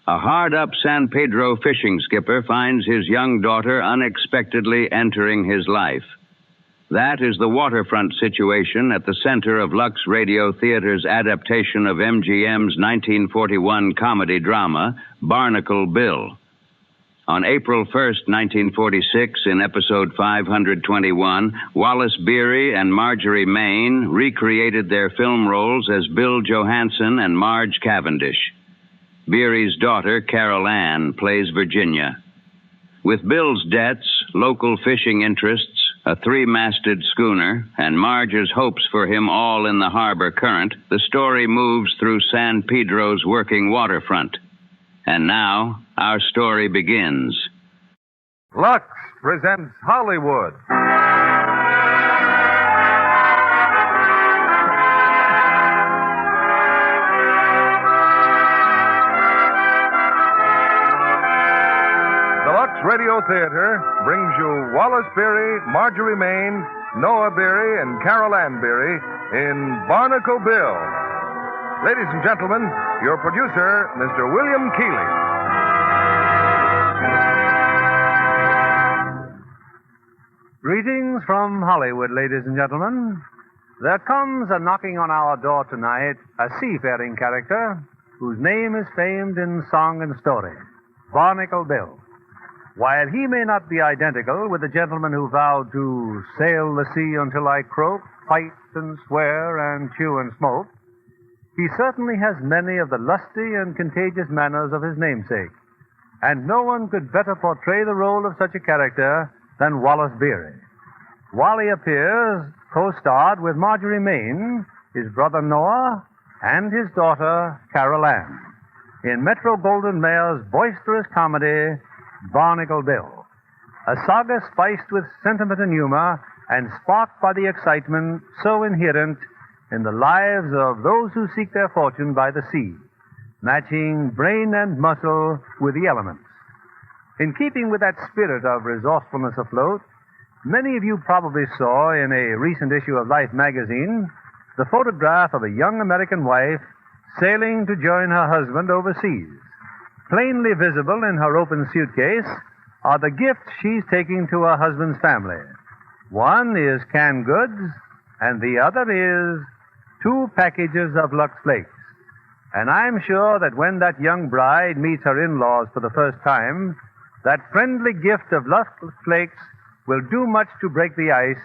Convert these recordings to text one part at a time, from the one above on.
A hard-up San Pedro fishing skipper finds his young daughter unexpectedly entering his life. That is the waterfront situation at the center of Lux Radio Theater's adaptation of MGM's 1941 comedy drama, Barnacle Bill. On April 1st, 1946, in episode 521, Wallace Beery and Marjorie Main recreated their film roles as Bill Johansen and Marge Cavendish. Beery's daughter, Carol Ann, plays Virginia. With Bill's debts, local fishing interests, a three-masted schooner, and Marge's hopes for him all in the harbor current, the story moves through San Pedro's working waterfront. And now, our story begins. Lux presents Hollywood. The Lux Radio Theater brings you Wallace Beery, Marjorie Main, Noah Beery, and Carol Ann Beery in Barnacle Bill. Ladies and gentlemen, your producer, Mr. William Keeley. Greetings from Hollywood, ladies and gentlemen. There comes a knocking on our door tonight, a seafaring character whose name is famed in song and story, Barnacle Bill. While he may not be identical with the gentleman who vowed to sail the sea until I croak, fight and swear and chew and smoke, he certainly has many of the lusty and contagious manners of his namesake, and no one could better portray the role of such a character than Wallace Beery. Wally appears co-starred with Marjorie Main, his brother Noah, and his daughter Carol Ann in Metro-Goldwyn-Mayer's boisterous comedy, Barnacle Bill, a saga spiced with sentiment and humor and sparked by the excitement so inherent in the lives of those who seek their fortune by the sea, matching brain and muscle with the elements. In keeping with that spirit of resourcefulness afloat, many of you probably saw in a recent issue of Life magazine the photograph of a young American wife sailing to join her husband overseas. Plainly visible in her open suitcase are the gifts she's taking to her husband's family. One is canned goods, and the other is 2 packages of Lux Flakes. And I'm sure that when that young bride meets her in-laws for the first time, that friendly gift of Lux Flakes will do much to break the ice,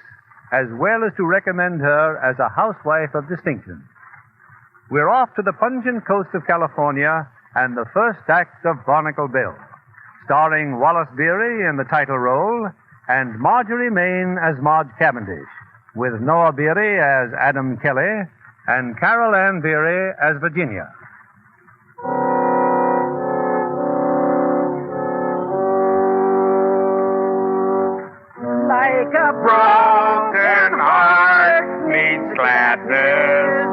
as well as to recommend her as a housewife of distinction. We're off to the pungent coast of California and the first act of Barnacle Bill, starring Wallace Beery in the title role and Marjorie Main as Marge Cavendish, with Noah Beery as Adam Kelly and Carol Ann Beery as Virginia. Like a broken heart needs gladness,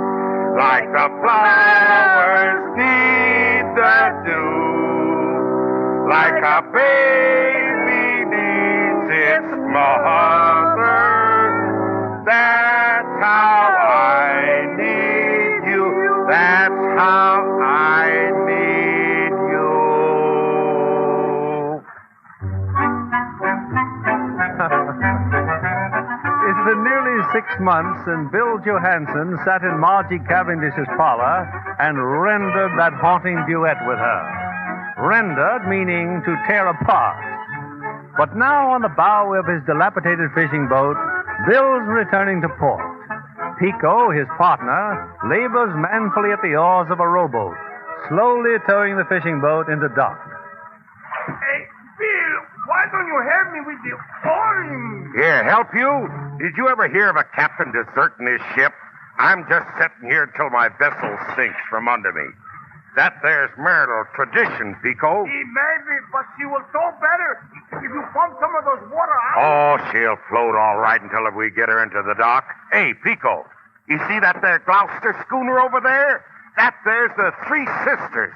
like the flowers need the dew, like a baby needs its mother. That's how I need you. That's how I need you. It's been nearly 6 months, and Bill Johansen sat in Margie Cavendish's parlor and rendered that haunting duet with her. Rendered meaning to tear apart. But now on the bow of his dilapidated fishing boat, Bill's returning to port. Pico, his partner, labors manfully at the oars of a rowboat, slowly towing the fishing boat into dock. Hey, Bill, why don't you help me with the oaring? Here, help you? Did you ever hear of a captain deserting his ship? I'm just sitting here till my vessel sinks from under me. That there's marital tradition, Pico. Maybe, but she will tow better if you pump some of those water out. Oh, she'll float all right until we get her into the dock. Hey, Pico, you see that there Gloucester schooner over there? That there's the Three Sisters.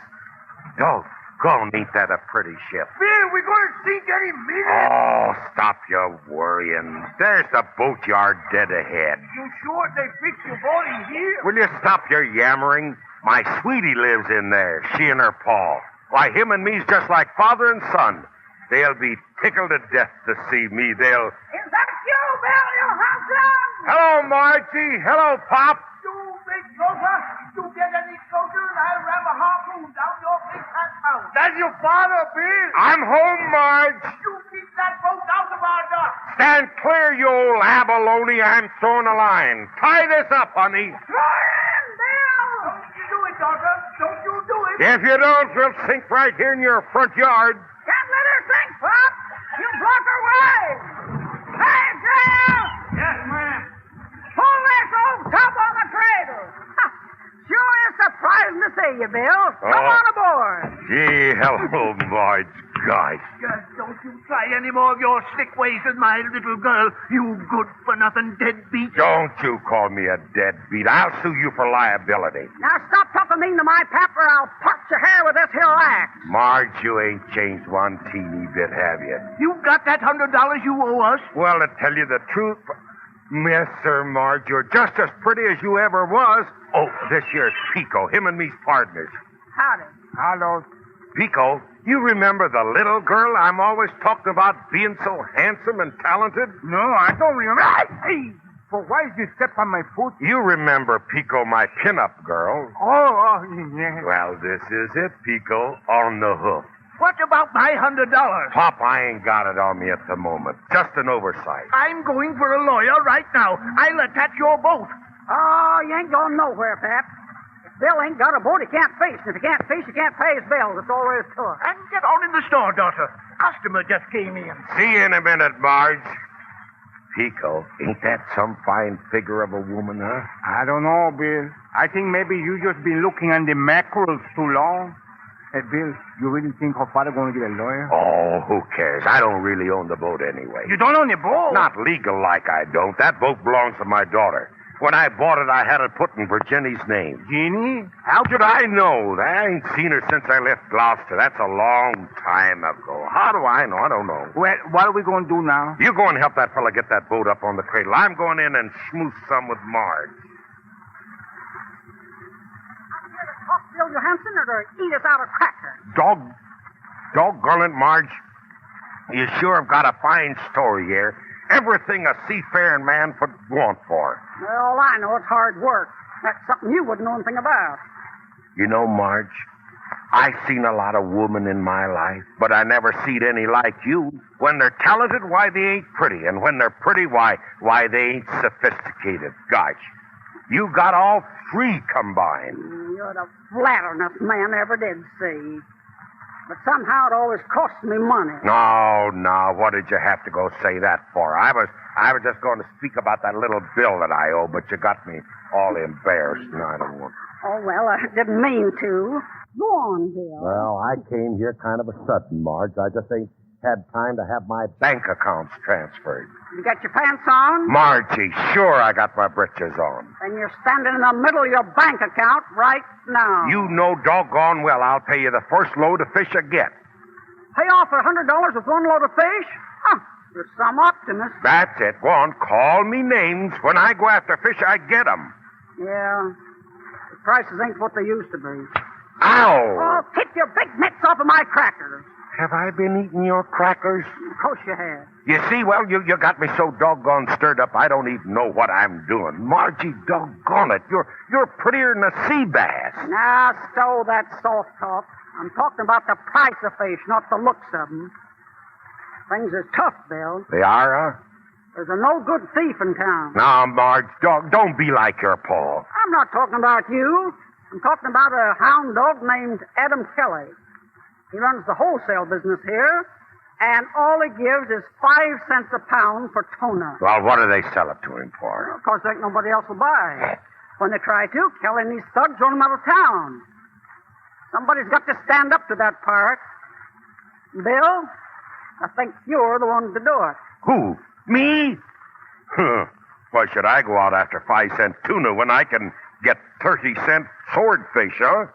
Doggone, ain't that a pretty ship? Bill, we're going to sink any minute. Oh, stop your worrying. There's the boatyard dead ahead. You sure they fix your boat in here? Will you stop your yammering? My sweetie lives in there, she and her pa. Why, him and me's just like father and son. They'll be tickled to death to see me. They'll... Is that you, Bill Johansen? Hello, Margie. Hello, Pop. You big closer. You get any closer and I'll ram a harpoon down your big fat mouth. That's your father, Bill. I'm home, Marge. You keep that boat out of our dock. Stand clear, you old abalone. I'm throwing a line. Tie this up, honey. Throw it in, Bill! Don't you do it, daughter. Don't you do it. If you don't, we'll sink right here in your front yard. Can't let her sink, Pop. You block her way. Hey, Bill! Yes, ma'am. Pull this old top on the cradle. Sure is surprising to see you, Bill. Come on aboard. Gee, hello, Marge. Gosh. Just don't you try any more of your slick ways with my little girl, you good-for-nothing deadbeat. Don't you call me a deadbeat. I'll sue you for liability. Now stop talking mean to my pap or I'll part your hair with this here axe. Marge, you ain't changed one teeny bit, have you? You got that $100 you owe us? Well, to tell you the truth, yes, sir, Marge, you're just as pretty as you ever was. Oh, this here's Pico, him and me's partners. Howdy. Hello. Pico, you remember the little girl I'm always talking about being so handsome and talented? No, I don't remember. Hey, so why did you step on my foot? You remember Pico, my pinup girl. Oh, yeah. Well, this is it, Pico, on the hoof. What about my $100? Pop, I ain't got it on me at the moment. Just an oversight. I'm going for a lawyer right now. I'll attach your boat. Oh, you ain't going nowhere, Pap. If Bill ain't got a boat, he can't fish. And if he can't fish, he can't pay his bills. That's all there is to it. And get on in the store, daughter. Customer just came in. See you in a minute, Marge. Pico, ain't that some fine figure of a woman, huh? I don't know, Bill. I think maybe you just been looking on the mackerels too long. Hey, Bill, you really think her father going to get a lawyer? Oh, who cares? I don't really own the boat anyway. You don't own the boat? Not legal like I don't. That boat belongs to my daughter. When I bought it, I had it put in Virginia's name. Jeannie? How should I know? I ain't seen her since I left Gloucester. That's a long time ago. How do I know? I don't know. Well, what are we going to do now? You go and help that fella get that boat up on the cradle. I'm going in and schmooze some with Marge. Talk Bill Johansen or to eat us out a cracker. Doggone it, Marge. You sure have got a fine story here. Everything a seafaring man would want for. Well, all I know, it's hard work. That's something you wouldn't know anything about. You know, Marge, I seen a lot of women in my life, but I never seen any like you. When they're talented, why, they ain't pretty. And when they're pretty, why they ain't sophisticated. Gosh, you got all three combined. You're the flatteringest man I ever did see. But somehow it always costs me money. No, what did you have to go say that for? I was just going to speak about that little bill that I owe, but you got me all embarrassed, and I don't want... Oh, well, I didn't mean to. Go on, Bill. Well, I came here kind of a sudden, Marge. I just ain't had time to have my bank accounts transferred. You got your pants on? Margie, sure I got my britches on. And you're standing in the middle of your bank account right now. You know doggone well I'll pay you the first load of fish I get. Pay off $100 with one load of fish? Huh, you're some optimist. That's it. Go on, call me names. When I go after fish, I get 'em. Yeah, the prices ain't what they used to be. Ow! Oh, kick your big mitts off of my crackers. Have I been eating your crackers? Of course you have. You see, well, you got me so doggone stirred up, I don't even know what I'm doing. Margie, doggone it, you're prettier than a sea bass. Now, stow that soft talk. I'm talking about the price of fish, not the looks of them. Things are tough, Bill. They are, huh? There's a no-good thief in town. Now, Marge, don't be like your pa. I'm not talking about you. I'm talking about a hound dog named Adam Kelly. He runs the wholesale business here, and all he gives is 5 cents a pound for tuna. Well, what do they sell it to him for? Of course, ain't nobody else will buy. When they try to, Kelly and these thugs run him out of town. Somebody's got to stand up to that part. Bill, I think you're the one to do it. Who? Me? Huh. Why should I go out after 5-cent tuna when I can get 30-cent swordfish, huh?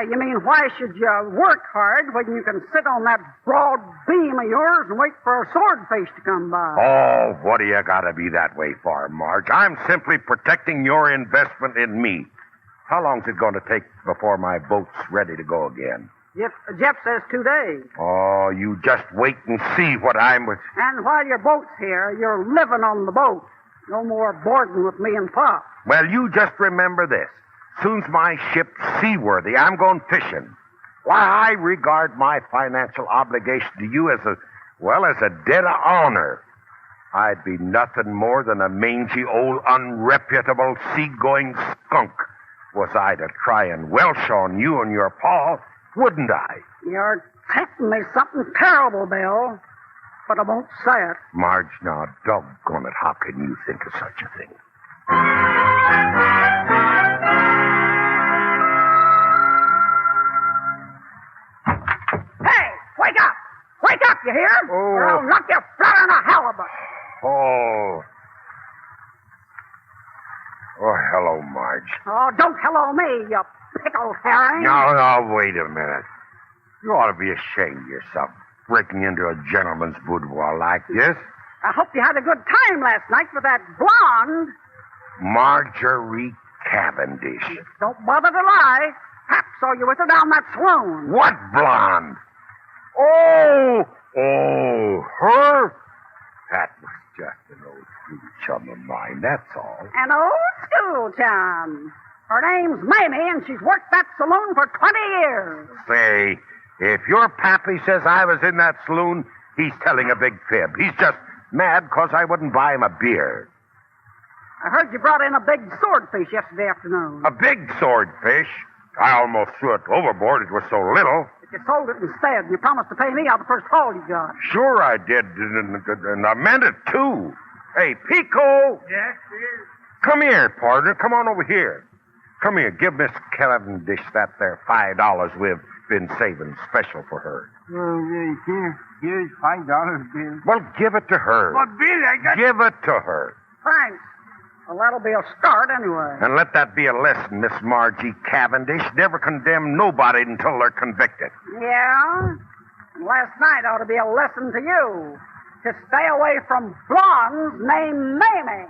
You mean, why should you work hard when you can sit on that broad beam of yours and wait for a swordfish to come by? Oh, what do you got to be that way for, Marge? I'm simply protecting your investment in me. How long's it going to take before my boat's ready to go again? Jeff says 2 days. Oh, you just wait and see what I'm with. And while your boat's here, you're living on the boat. No more boarding with me and Pop. Well, you just remember this. Soon's my ship's seaworthy, I'm going fishing. Why, I regard my financial obligation to you as a debt of honor. I'd be nothing more than a mangy old unreputable seagoing skunk was I to try and welsh on you and your pa, wouldn't I? You're telling me something terrible, Bill, but I won't say it. Marge, now, doggone it, how can you think of such a thing? Hey, wake up! Wake up, you hear? Oh. Or I'll knock you flat on a halibut. Oh, hello, Marge. Oh, don't hello me, you pickled herring. No, wait a minute. You ought to be ashamed of yourself, breaking into a gentleman's boudoir like this. I hope you had a good time last night with that blonde. Marjorie Cavendish. Don't bother to lie. Pap saw you with her down that saloon. What blonde? Oh, her? That was just an old school chum of mine, that's all. An old school chum. Her name's Mamie, and she's worked that saloon for 20 years. Say, if your pappy says I was in that saloon, he's telling a big fib. He's just mad because I wouldn't buy him a beer. I heard you brought in a big swordfish yesterday afternoon. A big swordfish? I almost threw it overboard. It was so little. But you sold it instead, and you promised to pay me out the first haul you got. Sure I did, and I meant it, too. Hey, Pico! Yes, dear? Come here, partner. Come on over here. Come here. Give Miss Cavendish that there $5 we've been saving special for her. Here's $5, Bill. Well, give it to her. But, Bill, I got... Give it to her. Thanks. Well, that'll be a start anyway. And let that be a lesson, Miss Margie Cavendish. Never condemn nobody until they're convicted. Yeah? And last night ought to be a lesson to you. To stay away from blondes named Mamie.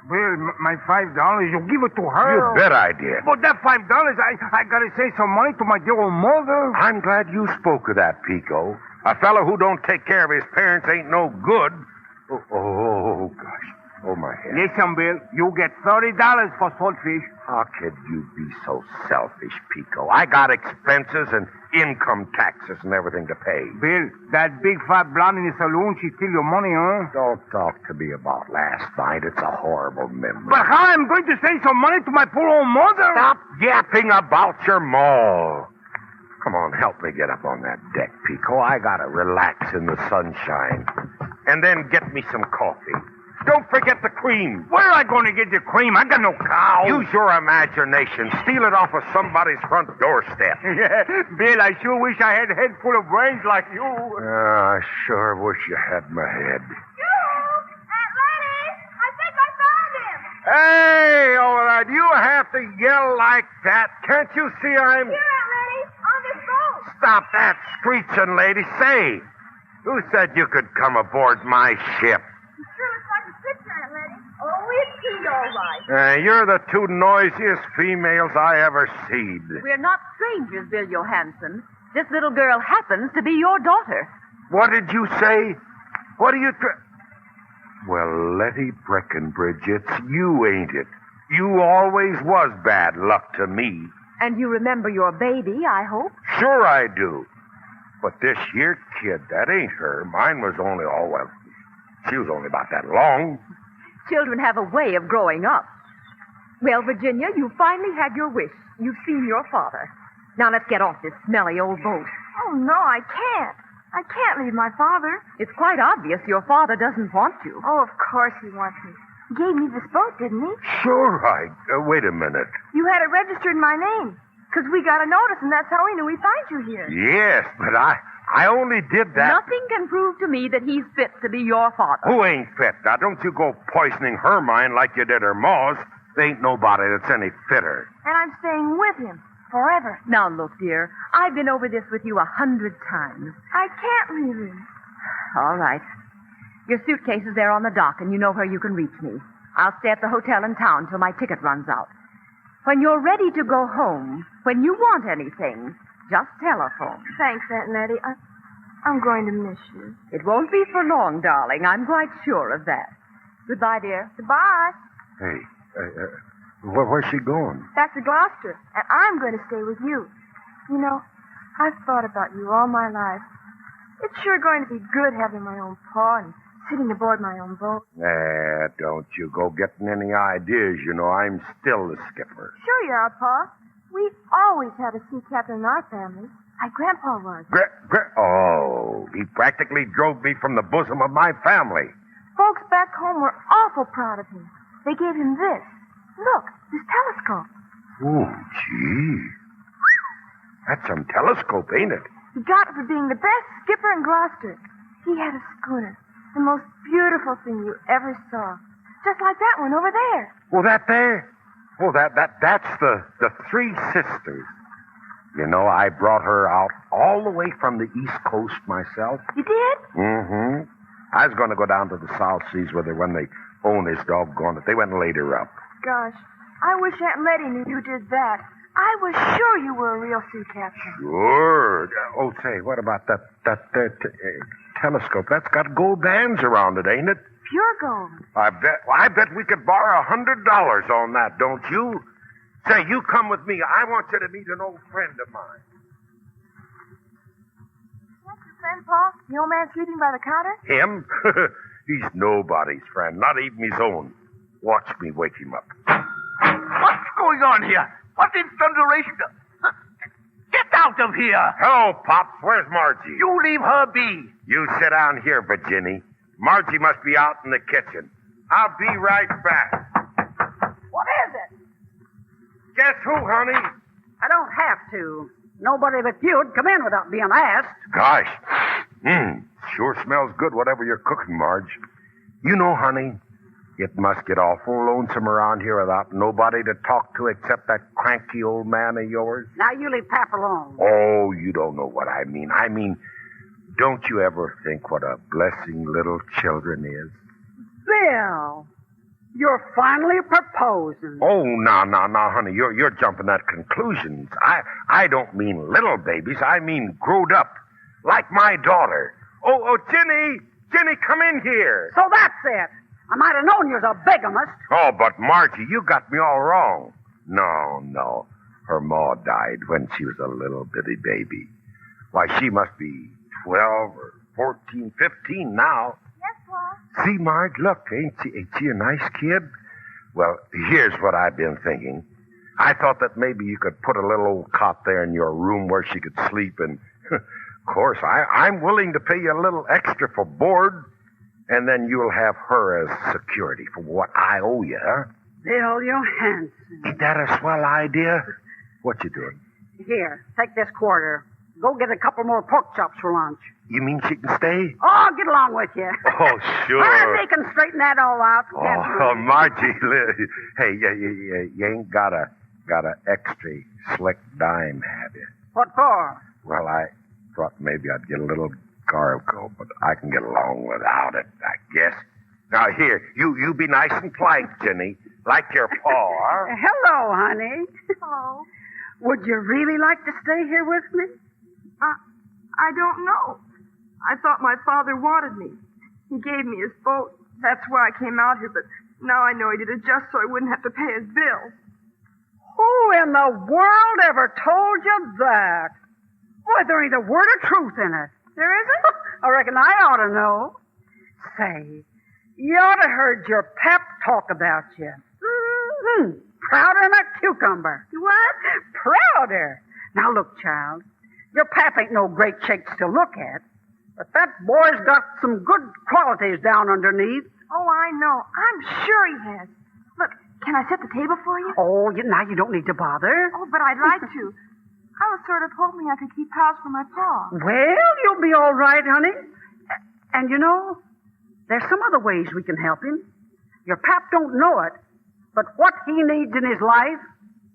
Bill, my $5, you give it to her. You bet I did. But that $5, I gotta save some money to my dear old mother. I'm glad you spoke of that, Pico. A fellow who don't take care of his parents ain't no good. Oh, gosh. Oh, my head. Listen, Bill, you get $30 for saltfish. How could you be so selfish, Pico? I got expenses and income taxes and everything to pay. Bill, that big fat blonde in the saloon, she steal your money, huh? Don't talk to me about last night. It's a horrible memory. But how am I going to send some money to my poor old mother? Stop yapping about your maul. Come on, help me get up on that deck, Pico. I gotta relax in the sunshine. And then get me some coffee. Don't forget the cream. Where am I going to get the cream? I got no cow. Use your imagination. Steal it off of somebody's front doorstep. Yeah, Bill, I sure wish I had a head full of brains like you. I sure wish you had my head. Aunt Letty, I think I found him. Hey, over there, do you have to yell like that? Can't you see I'm... Here, Aunt Letty, on this boat. Stop that screeching, lady. Say, who said you could come aboard my ship? It sure looks like a picture, Aunt Letty. Oh, it's cute, all right. You're the two noisiest females I ever seed. We're not strangers, Bill Johansen. This little girl happens to be your daughter. What did you say? What are you Well, Letty Breckenbridge, it's you, ain't it? You always was bad luck to me. And you remember your baby, I hope? Sure I do. But this here kid, that ain't her. Mine was only, she was only about that long. Children have a way of growing up. Well, Virginia, you finally had your wish. You've seen your father. Now let's get off this smelly old boat. Oh, no, I can't. I can't leave my father. It's quite obvious your father doesn't want you. Oh, of course he wants me. He gave me this boat, didn't he? Sure, wait a minute. You had it registered in my name. Because we got a notice, and that's how we knew we'd find you here. Yes, but I only did that. Nothing can prove to me that he's fit to be your father. Who ain't fit? Now, don't you go poisoning her mind like you did her ma's. There ain't nobody that's any fitter. And I'm staying with him forever. Now, look, dear, I've been over this with you 100 times. I can't leave him. All right. Your suitcase is there on the dock, and you know where you can reach me. I'll stay at the hotel in town till my ticket runs out. When you're ready to go home, when you want anything, Just telephone. Thanks, Aunt Nettie. I'm going to miss you. It won't be for long, darling. I'm quite sure of that. Goodbye, dear. Goodbye. Hey, where's she going? Back to Gloucester, and I'm going to stay with you. You know, I've thought about you all my life. It's sure going to be good having my own paw and sitting aboard my own boat. Don't you go getting any ideas. You know, I'm still the skipper. Sure you are, Pa. We always had a sea captain in our family. My grandpa was. Oh, he practically drove me from the bosom of my family. Folks back home were awful proud of him. They gave him this. Look, this telescope. Oh, gee. That's some telescope, ain't it? He got it for being the best skipper in Gloucester. He had a schooner. The most beautiful thing you ever saw. Just like that one over there. Oh, that there? Oh, that's the Three Sisters. You know, I brought her out all the way from the East Coast myself. You did? Mm-hmm. I was going to go down to the South Seas with her when they owned this doggone it. They went and laid her up. Gosh, I wish Aunt Letty knew you did that. I was sure you were a real sea captain. Sure. Oh, say, what about that telescope? That's got gold bands around it, ain't it? Pure gold. I bet we could borrow $100 on that, don't you? Say, you come with me. I want you to meet an old friend of mine. That's your friend, Paul? The old man sleeping by the counter? Him? He's nobody's friend, not even his own. Watch me wake him up. What's going on here? What in thunderation? Get out of here! Hello, Pops. Where's Margie? You leave her be. You sit down here, Virginie. Margie must be out in the kitchen. I'll be right back. What is it? Guess who, honey? I don't have to. Nobody but you'd come in without being asked. Gosh. Sure smells good, whatever you're cooking, Marge. You know, honey, it must get awful lonesome around here without nobody to talk to except that cranky old man of yours. Now you leave Pap alone. Oh, you don't know what I mean. I mean, don't you ever think what a blessing little children is? Bill, you're finally proposing. Oh, no, honey. You're jumping at conclusions. I don't mean little babies. I mean growed up. Like my daughter. Oh, Jenny, come in here. So that's it. I might have known you was a bigamist. Oh, but Margie, you got me all wrong. No. Her ma died when she was a little bitty baby. Why, she must be 12 or 14, 15 now. Yes, Pa. See, Marge, look, ain't she a nice kid? Well, here's what I've been thinking. I thought that maybe you could put a little old cot there in your room where she could sleep, and, of course, I'm willing to pay you a little extra for board, and then you'll have her as security for what I owe you, huh? Bill Johansen. Ain't that a swell idea? What you doing? Here, take this quarter. Go get a couple more pork chops for lunch. You mean she can stay? Oh, get along with you. Oh, sure. They can straighten that all out. Oh, Margie, hey, you ain't got a extra slick dime, have you? What for? Well, I thought maybe I'd get a little cargo, but I can get along without it, I guess. Now, here, you be nice and polite, Jenny, like your pa, huh? Hello, honey. Hello. Would you really like to stay here with me? I don't know. I thought my father wanted me. He gave me his boat. That's why I came out here, but now I know he did it just so I wouldn't have to pay his bill. Who in the world ever told you that? Boy, there ain't a word of truth in it. There isn't? I reckon I ought to know. Say, you ought to heard your pap talk about you. Mm-hmm. Prouder than a cucumber. What? Prouder. Now, look, child, your pap ain't no great shakes to look at, but that boy's got some good qualities down underneath. Oh, I know. I'm sure he has. Look, can I set the table for you? Oh, now you don't need to bother. Oh, but I'd like to. I was sort of hoping I could keep house for my pa. Well, you'll be all right, honey. And you know, there's some other ways we can help him. Your pap don't know it, but what he needs in his life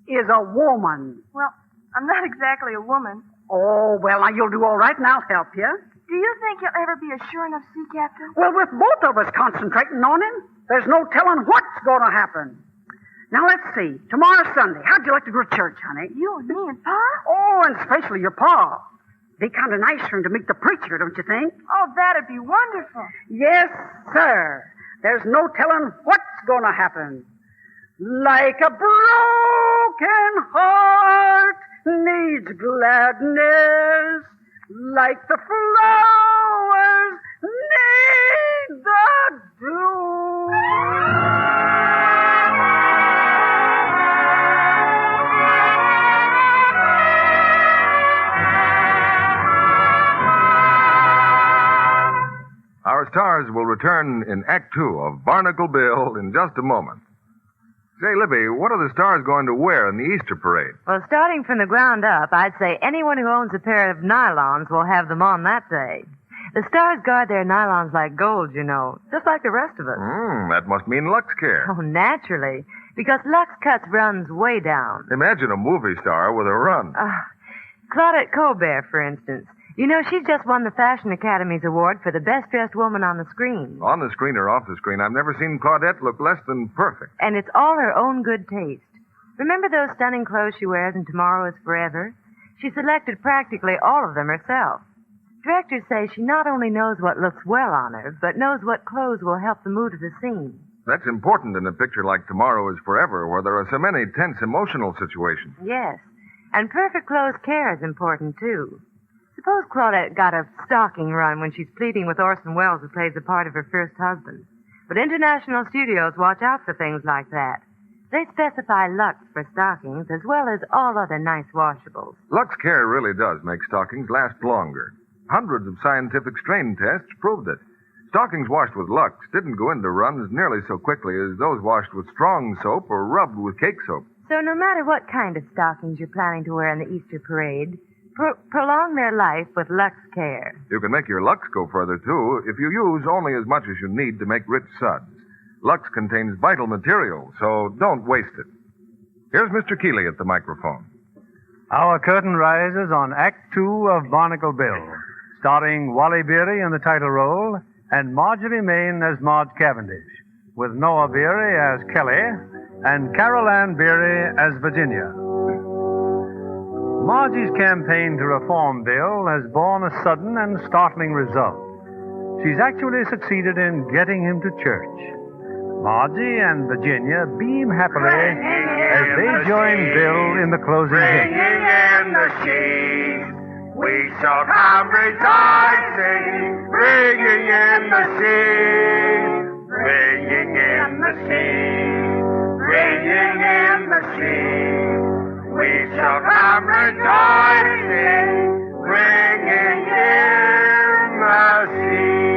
is a woman. Well, I'm not exactly a woman. Oh, well, now you'll do all right, and I'll help you. Do you think he'll ever be a sure enough sea captain? Well, with both of us concentrating on him, there's no telling what's going to happen. Now, let's see. Tomorrow's Sunday. How'd you like to go to church, honey? You and me and Pa? Oh, and especially your pa. Be kind of nice for him to meet the preacher, don't you think? Oh, that'd be wonderful. Yes, sir. There's no telling what's going to happen. Like a broken heart needs gladness, like the flowers need the dew. Our stars will return in Act Two of Barnacle Bill in just a moment. Say, Libby, what are the stars going to wear in the Easter parade? Well, starting from the ground up, I'd say anyone who owns a pair of nylons will have them on that day. The stars guard their nylons like gold, you know, just like the rest of us. That must mean Lux Care. Oh, naturally, because Lux cuts runs way down. Imagine a movie star with a run. Claudette Colbert, for instance. You know, she's just won the Fashion Academy's award for the best-dressed woman on the screen. On the screen or off the screen, I've never seen Claudette look less than perfect. And it's all her own good taste. Remember those stunning clothes she wears in Tomorrow is Forever? She selected practically all of them herself. Directors say she not only knows what looks well on her, but knows what clothes will help the mood of the scene. That's important in a picture like Tomorrow is Forever, where there are so many tense emotional situations. Yes, and perfect clothes care is important, too. Suppose Claudette got a stocking run when she's pleading with Orson Welles, who plays the part of her first husband. But international studios watch out for things like that. They specify Lux for stockings as well as all other nice washables. Lux Care really does make stockings last longer. Hundreds of scientific strain tests proved it. Stockings washed with Lux didn't go into runs nearly so quickly as those washed with strong soap or rubbed with cake soap. So no matter what kind of stockings you're planning to wear in the Easter parade, prolong their life with Lux Care. You can make your Lux go further, too, if you use only as much as you need to make rich suds. Lux contains vital material, so don't waste it. Here's Mr. Keeley at the microphone. Our curtain rises on Act Two of Barnacle Bill, starring Wally Beery in the title role and Marjorie Main as Marge Cavendish, with Noah Beery as Kelly and Carol Ann Beery as Virginia. Margie's campaign to reform Bill has borne a sudden and startling result. She's actually succeeded in getting him to church. Margie and Virginia beam happily as they join Bill in the closing hymn. Ringing in the sheaves, we shall come rejoicing. Ringing in the sheaves, ringing in the sheaves, ringing in the sheaves. We shall come rejoicing, ringing in the sheaves.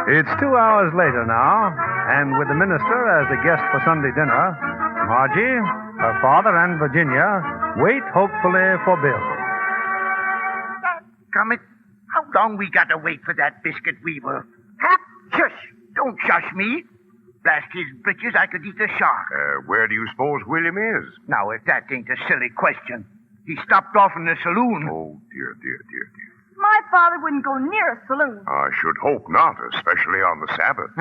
It's 2 hours later now, and with the minister as a guest for Sunday dinner, Margie, her father, and Virginia wait hopefully for Bill. Comet, how long we got to wait for that biscuit weaver? Hap, shush. Don't shush me. Blast his britches, I could eat a shark. Where do you suppose William is? Now, if that ain't a silly question. He stopped off in the saloon. Oh, dear. My father wouldn't go near a saloon. I should hope not, especially on the Sabbath.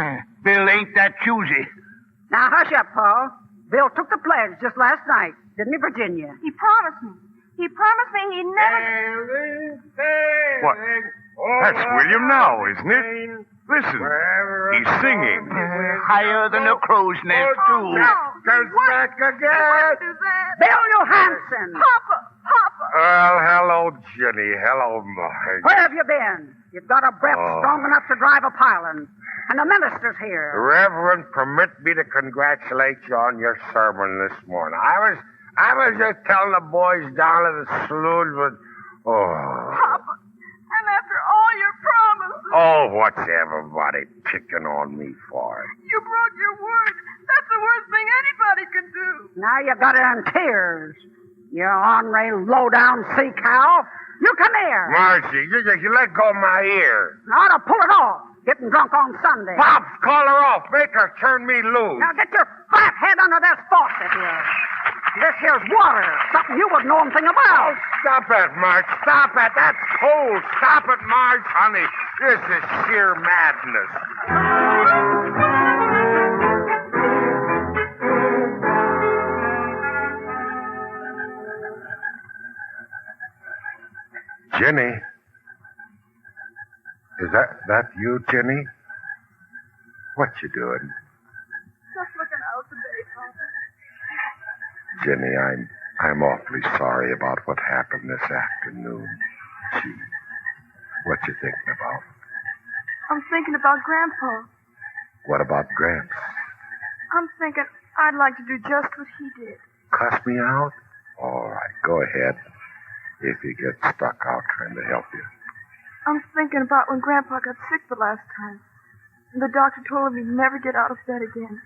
Bill ain't that choosy. Now, hush up, Paul. Bill took the pledge just last night, didn't he, Virginia? He promised me. He promised me he'd never... What? That's William now, isn't it? Listen, he's singing. Higher than a crow's nest, too. No. Comes back again. Do that. Bill Johansen! Papa! Well, hello, Jenny. Hello, Marge. Where have you been? You've got a breath strong enough to drive a pylon. And the minister's here. Reverend, permit me to congratulate you on your sermon this morning. I was just telling the boys down at the saloon, but... Papa, and after all your promises... Oh, what's everybody picking on me for? You broke your word. That's the worst thing anybody could do. Now you got it in tears. You ornery, low-down sea cow. You come here. Marcy, you let go of my ear. I ought to pull it off. getting drunk on Sunday. Pops, call her off. Make her turn me loose. Now get your fat head under this faucet here. This here's water, something you wouldn't know anything about. Oh, stop it, Marge. Stop it. That's cold. Stop it, Marge. Honey, this is sheer madness. Jenny? Is that you, Jenny? What you doing? Just looking out today, Papa. Jenny, I'm awfully sorry about what happened this afternoon. Gee, what you thinking about? I'm thinking about Grandpa. What about Gramps? I'm thinking I'd like to do just what he did. Cuss me out? All right, go ahead. If you get stuck, I'll try to help you. I'm thinking about when Grandpa got sick the last time. And the doctor told him he'd never get out of bed again.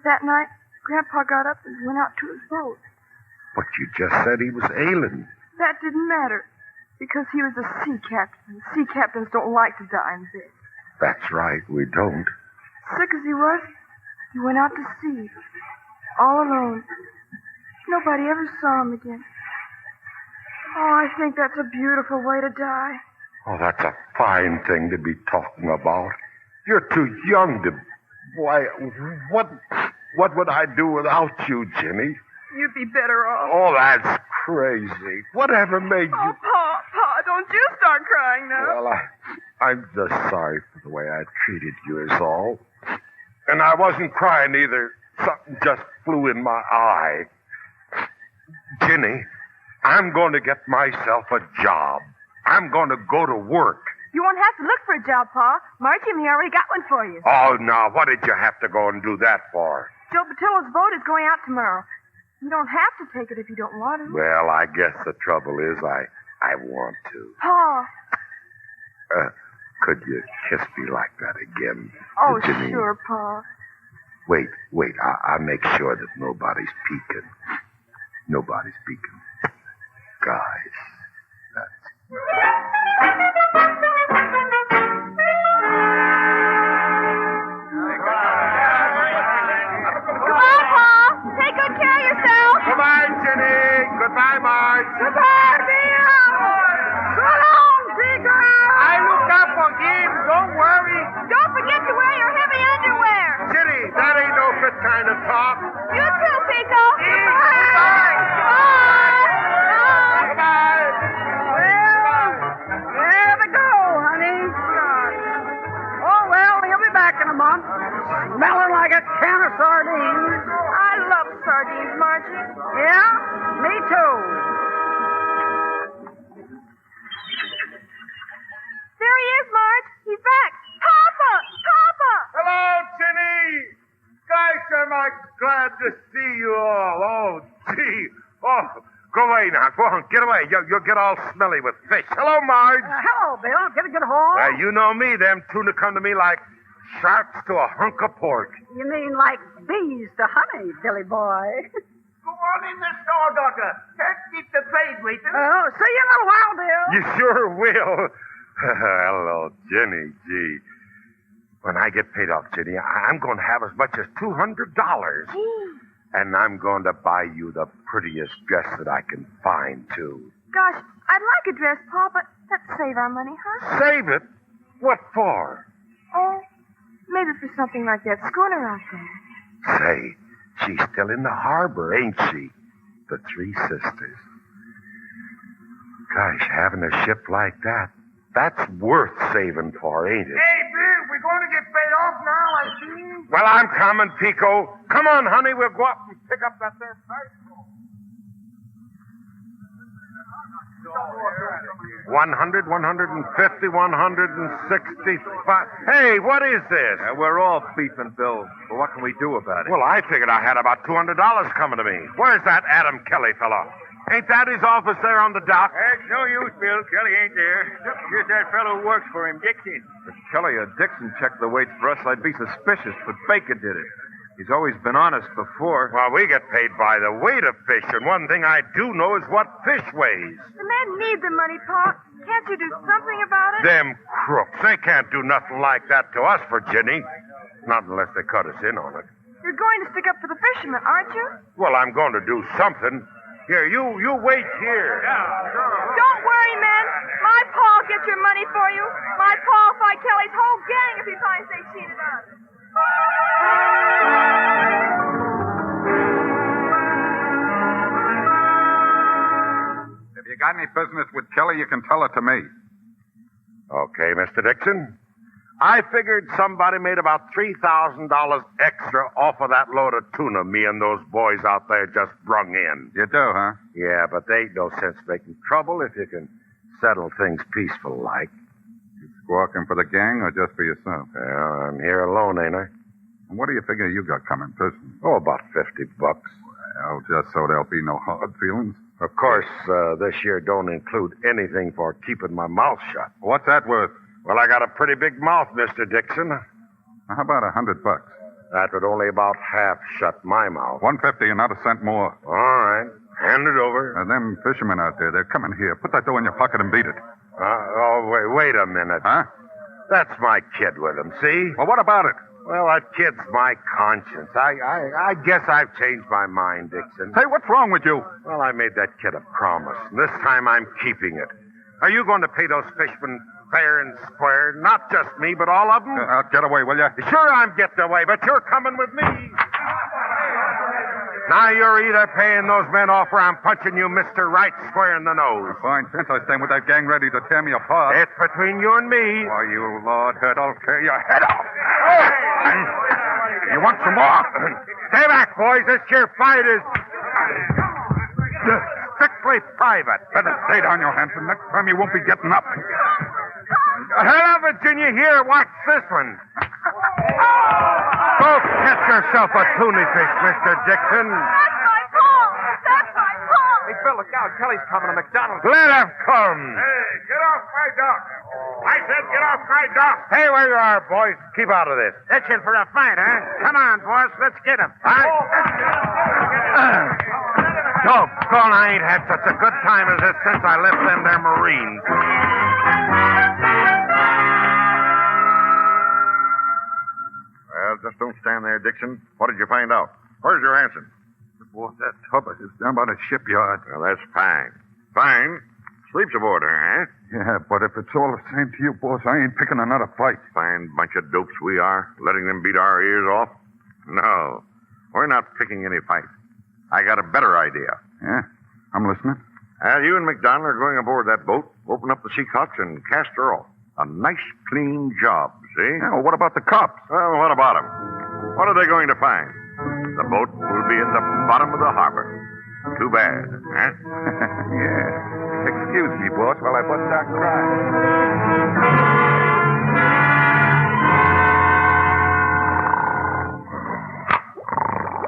That night, Grandpa got up and went out to his boat. But you just said he was ailing. That didn't matter, because he was a sea captain. Sea captains don't like to die in bed. That's right, we don't. Sick as he was, he went out to sea, all alone. Nobody ever saw him again. Oh, I think that's a beautiful way to die. Oh, that's a fine thing to be talking about. You're too young to... Why, what would I do without you, Jenny? You'd be better off. Oh, that's crazy. Whatever made you... Oh, Pa, don't you start crying now. Well, I'm just sorry for the way I treated you is all. And I wasn't crying either. Something just flew in my eye. Jenny, I'm going to get myself a job. I'm going to go to work. You won't have to look for a job, Pa. Margie and me already got one for you. Oh, now, what did you have to go and do that for? Joe Patillo's boat is going out tomorrow. You don't have to take it if you don't want to. Well, I guess the trouble is I want to. Pa. Could you kiss me like that again? Oh, Jenny? sure, Pa. Wait. I'll make sure that nobody's peeking. Nobody's peeking. Guys, Goodbye, Pa. Take good care of yourself. Goodbye, Jenny. Goodbye, Marge. Goodbye, Bill. So long, Tigger. I look up again. Don't worry. Don't forget to wear your heavy underwear. Jenny, that ain't no fit kind of talk. You too, Pico. Goodbye. Goodbye. Well, there we go, honey. Oh, well, he'll be back in a month. Smelling like a can of sardines. I love sardines, Margie. Yeah, me too. There he is, Marge. He's back. Papa! Papa! Hello, Jenny. Gosh, am I glad to see you all. Oh, gee. Oh, go away now. Go on, get away. You'll get all smelly with fish. Hello, Marge. Hello, Bill. Get a good haul? Well, you know me. Them tuna come to me like sharks to a hunk of pork. You mean like bees to honey, Billy boy? Go on in the store, Doctor. Can't keep the trade waiting. Oh, see you in a little while, Bill. You sure will. Hello, Jenny. Gee. When I get paid off, Jenny, I'm going to have as much as $200. And I'm going to buy you the prettiest dress that I can find, too. Gosh, I'd like a dress, Pa, but let's save our money, huh? Save it? What for? Oh, maybe for something like that schooner out there. Say, she's still in the harbor, ain't she? The Three Sisters. Gosh, having a ship like that's worth saving for, ain't it? Hey, Bill, we're going to get paid off now, I see. Well, I'm coming, Pico. Come on, honey, we'll go up and pick up that there bicycle. 100, 150, 165. Hey, what is this? We're all beefing, Bill. But what can we do about it? Well, I figured I had about $200 coming to me. Where's that Adam Kelly fellow? Ain't that his office there on the dock? It's no use, Bill. Kelly ain't there. Here's that fellow who works for him, Dixon. If Kelly or Dixon checked the weights for us, I'd be suspicious, but Baker did it. He's always been honest before. Well, we get paid by the weight of fish, and one thing I do know is what fish weighs. The men need the money, Pa. Can't you do something about it? Them crooks, they can't do nothing like that to us, Virginie. Not unless they cut us in on it. You're going to stick up for the fishermen, aren't you? Well, I'm going to do something. Here, you wait here. Don't worry, men. My Pa'll get your money for you. My Pa'll fight Kelly's whole gang if he finds they cheated us. If you got any business with Kelly, you can tell it to me. Okay, Mr. Dixon. I figured somebody made about $3,000 extra off of that load of tuna me and those boys out there just brung in. You do, huh? Yeah, but they ain't no sense making trouble if you can settle things peaceful like. You squawking for the gang or just for yourself? Well, I'm here alone, ain't I? And what do you figure you got coming personally? Oh, about $50. Well, just so there'll be no hard feelings. Of course, this year don't include anything for keeping my mouth shut. What's that worth? Well, I got a pretty big mouth, Mr. Dixon. How about $100? That would only about half shut my mouth. $150 and not a cent more. All right. Hand it over. Them fishermen out there, they're coming here. Put that dough in your pocket and beat it. Wait a minute. Huh? That's my kid with him, see? Well, what about it? Well, that kid's my conscience. I guess I've changed my mind, Dixon. Hey, what's wrong with you? Well, I made that kid a promise, and this time I'm keeping it. Are you going to pay those fishermen fair and square? Not just me, but all of them? Get away, will you? Sure, I'm getting away, but you're coming with me. Now you're either paying those men off or I'm punching you, Mr. Right, square in the nose. Fine sense I stand with that gang ready to tear me apart. It's between you and me. Why, you Lord Head, I'll tear your head off. You want some more? Stay back, boys. This here fight is strictly private. Better stay down, Johansen. Next time you won't be getting up. Hello, Virginia. Here, watch this one. Go catch yourself a tuna fish, Mr. Dixon. That's my Paul. That's my Paul. Hey, Bill, look out. Kelly's coming to McDonald's. Let him come. Hey, get off my dock. I said get off my dock. Stay where you are, boys. Keep out of this. Itching for a fight, huh? Come on, boys. Let's get him. Doggone, I ain't had such a good time as this since I left them there Marines. Well, just don't stand there, Dixon. What did you find out? Where's your Johansen? Boy, that tubber is down by the shipyard. Well, that's fine. Fine. Sleeps aboard her, huh? Yeah, but if it's all the same to you, boss, I ain't picking another fight. Fine bunch of dopes we are, letting them beat our ears off. No, we're not picking any fight. I got a better idea. Yeah? I'm listening. You and McDonald are going aboard that boat, open up the seacocks, and cast her off. A nice, clean job, see? Yeah, well, what about the cops? Well, what about them? What are they going to find? The boat will be at the bottom of the harbor. Too bad, huh? Yeah. Excuse me, boss, while I bust out crying.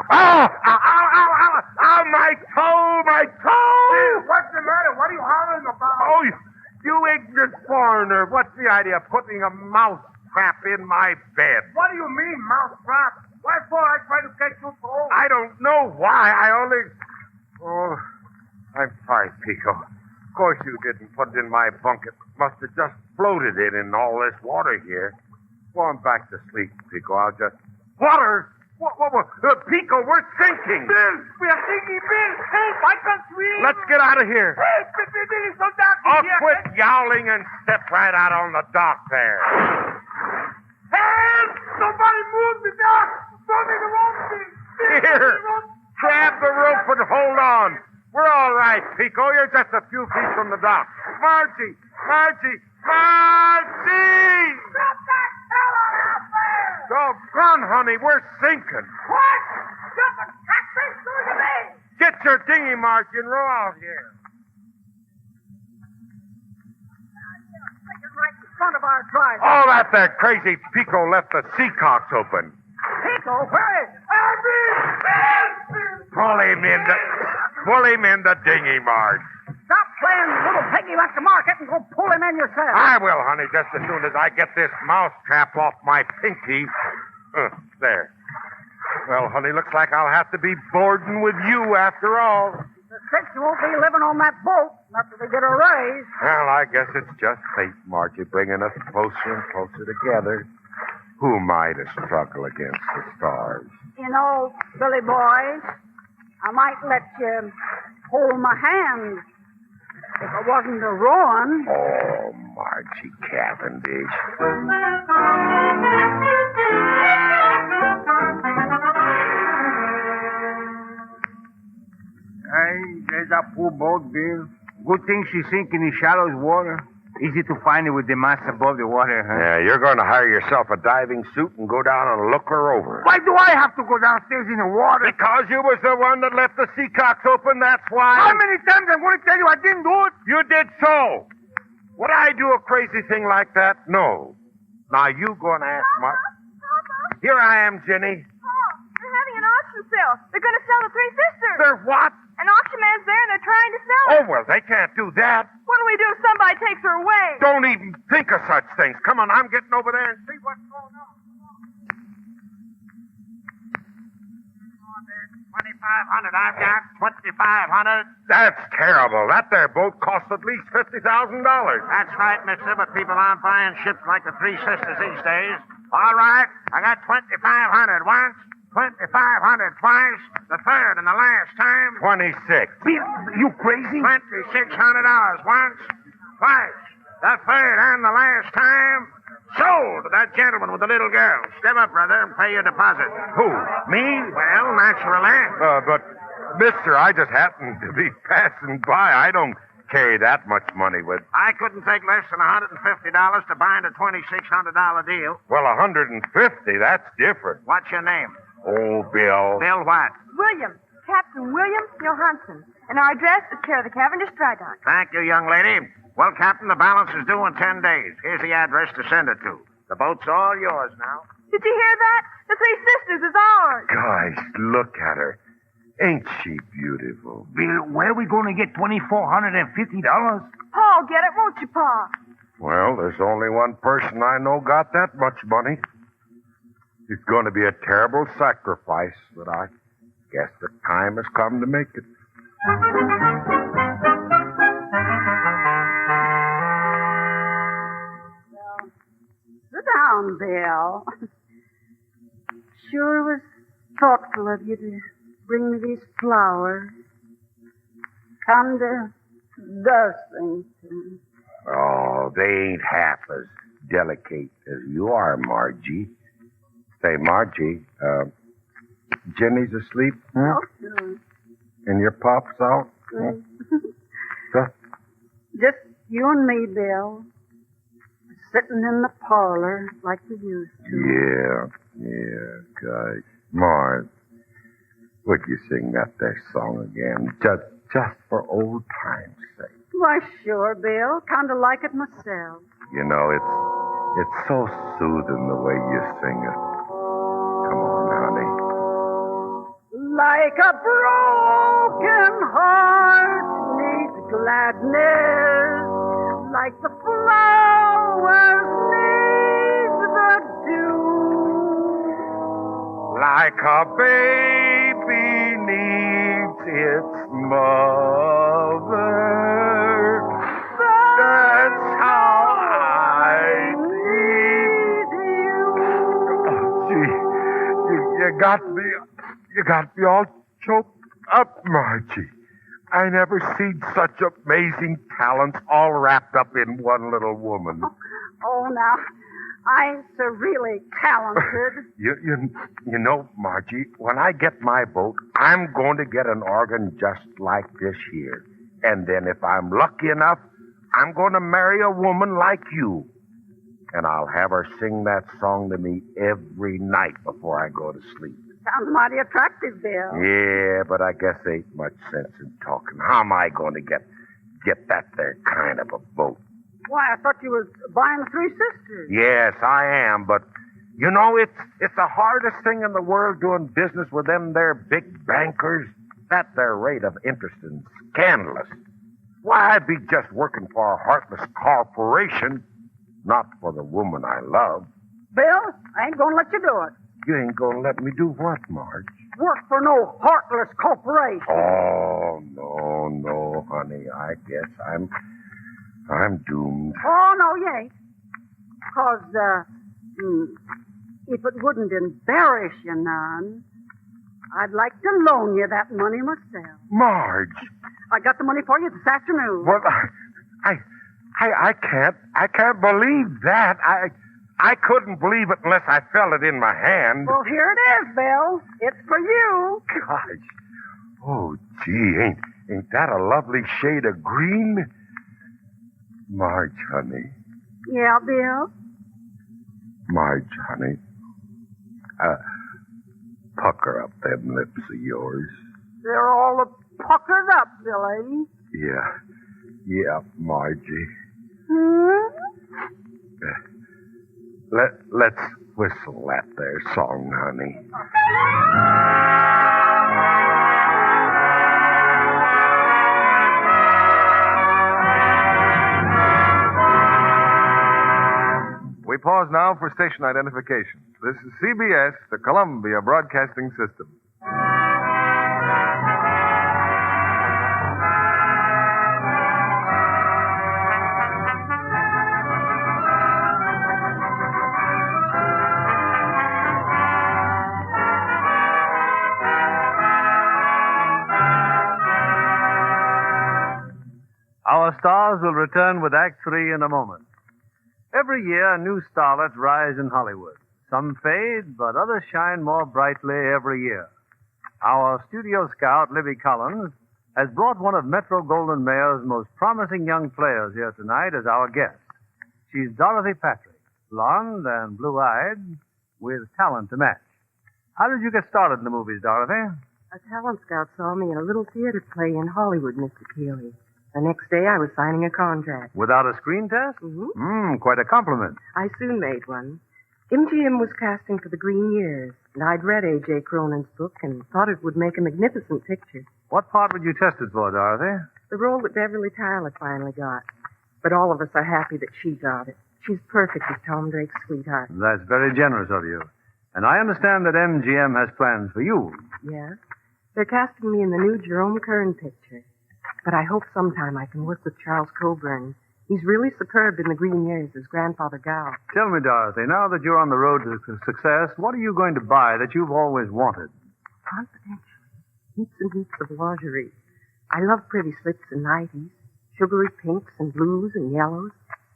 Oh! Ow, my toe, my toe! Hey, what's the matter? What are you hollering about? Oh, you ignorant foreigner. What's the idea of putting a mouse trap in my bed? What do you mean, mouse trap? Why for? I try to catch you for? I don't know why. I only... Oh, I'm sorry, Pico. Of course you didn't put it in my bunk. It must have just floated in all this water here. Go on back to sleep, Pico. I'll just... Water? What? Pico, we're sinking. Bill, we are sinking, Bill. Help, I can't swim. Let's get out of here. Hey, Bill, so dark Oh, here. quit yowling and step right out on the dock there. Help! Somebody move the dock. Throw me the rope, Bill. Here. Grab the rope and hold on. We're all right, Pico. You're just a few feet from the dock. Margie! Drop that fella out there. Doggone, honey, we're sinking. What? Just a catfish through the bay. Get your dinghy, Margie, and row out here. Right in front of our drive. Oh, that there crazy Pico left the seacocks open. Pico, where is? Pull him in the dinghy, Marge. Stop playing little piggy like the market and go pull him in yourself. I will, honey, just as soon as I get this mouse trap off my pinky. There. Well, honey, looks like I'll have to be boarding with you after all. The six won't be living on that boat after they get a raise. Well, I guess it's just fate, Margie, bringing us closer and closer together. Who am I to struggle against the stars? You know, Billy boy, I might let you hold my hand if it wasn't a rowing. Oh, Margie Cavendish. Hey, there's a poor boat, Bill. Good thing she's sinking in shallow water. Easy to find it with the mast above the water, huh? Yeah, you're going to hire yourself a diving suit and go down and look her over. Why do I have to go downstairs in the water? Because you was the one that left the seacocks open, that's why. How many times I'm going to tell you I didn't do it? You did so. Would I do a crazy thing like that? No. Now, you go and ask Mark. Here I am, Jenny. Oh, they're having an auction sale. They're going to sell the Three Sisters. They're what? An auction man's there, and they're trying to sell Oh, it. well, they can't do that. What do we do if somebody takes her away? Don't even think of such things. Come on, I'm getting over there and see what's going on. 2,500 I've got. 2,500. That's terrible. That there boat costs at least $50,000. That's right, mister, but people aren't buying ships like the Three Sisters these days. All right, I got 2,500 once, 2,500 twice, the third and the last time. 26. Bill, you crazy? $2,600 once, twice, the third and the last time. Sold to that gentleman with the little girl. Step up, brother, and pay your deposit. Who? Me? Well, naturally. But, mister, I just happened to be passing by. I don't carry that much money with. I couldn't take less than $150 to bind a $2,600 deal. Well, 150, that's different. What's your name? Oh, Bill. Bill what? William. Captain William Johansen. And our address is care of the Cavendish Dry Dock. Thank you, young lady. Well, Captain, the balance is due in 10 days. Here's the address to send it to. The boat's all yours now. Did you hear that? The Three Sisters is ours. Gosh, look at her. Ain't she beautiful? Bill, where are we going to get $2,450? Paul, get it, won't you, Pa? Well, there's only one person I know got that much money. It's going to be a terrible sacrifice, but I guess the time has come to make it. Sit down, Bill. Sure was thoughtful of you to bring me these flowers. Kinda does things to me. Oh, they ain't half as delicate as you are, Margie. Say, Margie, Jenny's asleep, huh? Oh, sure. And your pop's out? Good. Huh? Just you and me, Bill. Sitting in the parlor like we used to. Yeah, gosh. Marge, would you sing that there song again? Just for old time's sake. Why, sure, Bill. Kind of like it myself. You know, it's so soothing the way you sing it. Come on, honey. Like a broken heart needs gladness, like the flowers need the dew. Like a baby needs its mother. That's how I need you. Oh, gee, you got me all choked up, Margie. I never seen such amazing talents all wrapped up in one little woman. Oh, now, I ain't so really talented. You know, Margie, when I get my boat, I'm going to get an organ just like this here. And then if I'm lucky enough, I'm going to marry a woman like you. And I'll have her sing that song to me every night before I go to sleep. Sounds mighty attractive, Bill. Yeah, but I guess there ain't much sense in talking. How am I going to get that there kind of a boat? Why, I thought you was buying the Three Sisters. Yes, I am, but you know, it's the hardest thing in the world doing business with them there big bankers. That their rate of interest is scandalous. Why, I'd be just working for a heartless corporation, not for the woman I love. Bill, I ain't gonna let you do it. You ain't gonna let me do what, Marge? Work for no heartless corporation. Oh, no, honey. I guess I'm doomed. Oh, no, you ain't. Because, if it wouldn't embarrass you none, I'd like to loan you that money myself. Marge! I got the money for you this afternoon. Well, I can't believe that. I couldn't believe it unless I felt it in my hand. Well, here it is, Bill. It's for you. Gosh. Oh, gee, ain't that a lovely shade of green? Marge, honey. Yeah, Bill? Marge, honey. Pucker up them lips of yours. They're all puckered up, Billy. Yeah, Margie. Let's whistle that there song, honey. We pause now for station identification. This is CBS, the Columbia Broadcasting System. Our stars will return with Act 3 in a moment. Every year, new starlets rise in Hollywood. Some fade, but others shine more brightly every year. Our studio scout, Libby Collins, has brought one of Metro-Goldwyn-Mayer's most promising young players here tonight as our guest. She's Dorothy Patrick, blonde and blue-eyed, with talent to match. How did you get started in the movies, Dorothy? A talent scout saw me in a little theater play in Hollywood, Mr. Keeley. The next day, I was signing a contract. Without a screen test? Mm-hmm. Quite a compliment. I soon made one. MGM was casting for The Green Years, and I'd read A.J. Cronin's book and thought it would make a magnificent picture. What part would you test it for, Dorothy? The role that Beverly Tyler finally got. But all of us are happy that she got it. She's perfect as Tom Drake's sweetheart. That's very generous of you. And I understand that MGM has plans for you. Yes. They're casting me in the new Jerome Kern picture. But I hope sometime I can work with Charles Coburn. He's really superb in The Green Years as Grandfather Gow. Tell me, Dorothy, now that you're on the road to success, what are you going to buy that you've always wanted? Confidentially, heaps and heaps of lingerie. I love pretty slips and nighties, sugary pinks and blues and yellows.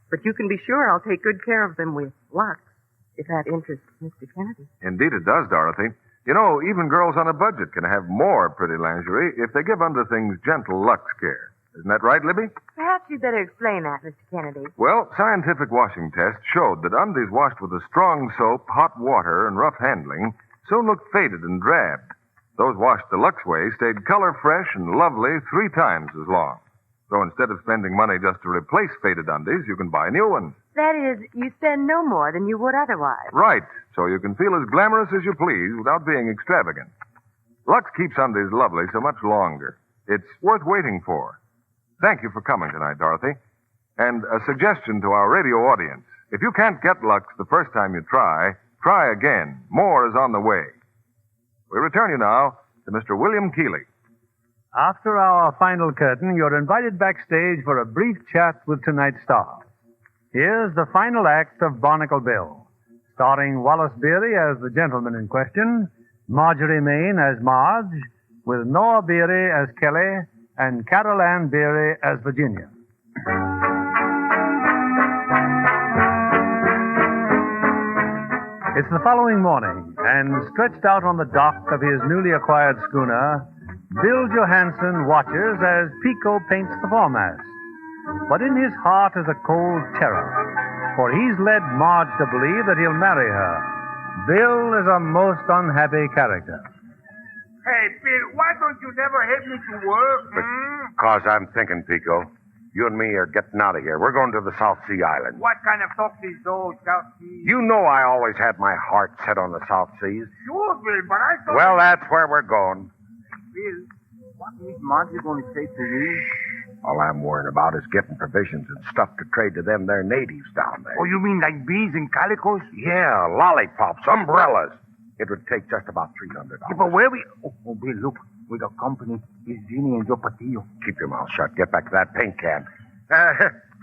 But you can be sure I'll take good care of them with Lux, if that interests Mr. Kennedy. Indeed it does, Dorothy. You know, even girls on a budget can have more pretty lingerie if they give under things gentle Lux care. Isn't that right, Libby? Perhaps you'd better explain that, Mr. Kennedy. Well, scientific washing tests showed that undies washed with a strong soap, hot water, and rough handling soon looked faded and drabbed. Those washed the Lux way stayed color fresh and lovely 3 times as long. So instead of spending money just to replace faded undies, you can buy new ones. That is, you spend no more than you would otherwise. Right, so you can feel as glamorous as you please without being extravagant. Lux keeps undies lovely so much longer. It's worth waiting for. Thank you for coming tonight, Dorothy. And a suggestion to our radio audience. If you can't get Lux the first time you try again. More is on the way. We return you now to Mr. William Keeley. After our final curtain, you're invited backstage for a brief chat with tonight's star. Here's the final act of Barnacle Bill, starring Wallace Beery as the gentleman in question, Marjorie Main as Marge, with Noah Beery as Kelly, and Carol Ann Beery as Virginia. It's the following morning, and stretched out on the dock of his newly acquired schooner, Bill Johansen watches as Pico paints the foremast. But in his heart is a cold terror, for he's led Marge to believe that he'll marry her. Bill is a most unhappy character. Hey, Bill, why don't you never help me to work? Because I'm thinking, Pico. You and me are getting out of here. We're going to the South Sea Island. What kind of talk is those, South Seas? You know I always had my heart set on the South Seas. Sure, Bill, but I thought... Well, that's where we're going. Bill, what is Margie going to say to me? All I'm worrying about is getting provisions and stuff to trade to them there natives down there. Oh, you mean like beads and calicos? Yeah, lollipops, umbrellas. It would take just about $300. Yeah, but where we... Oh, Bill, look. We got company. It's Ginny and Joe Patillo. Keep your mouth shut. Get back to that paint can.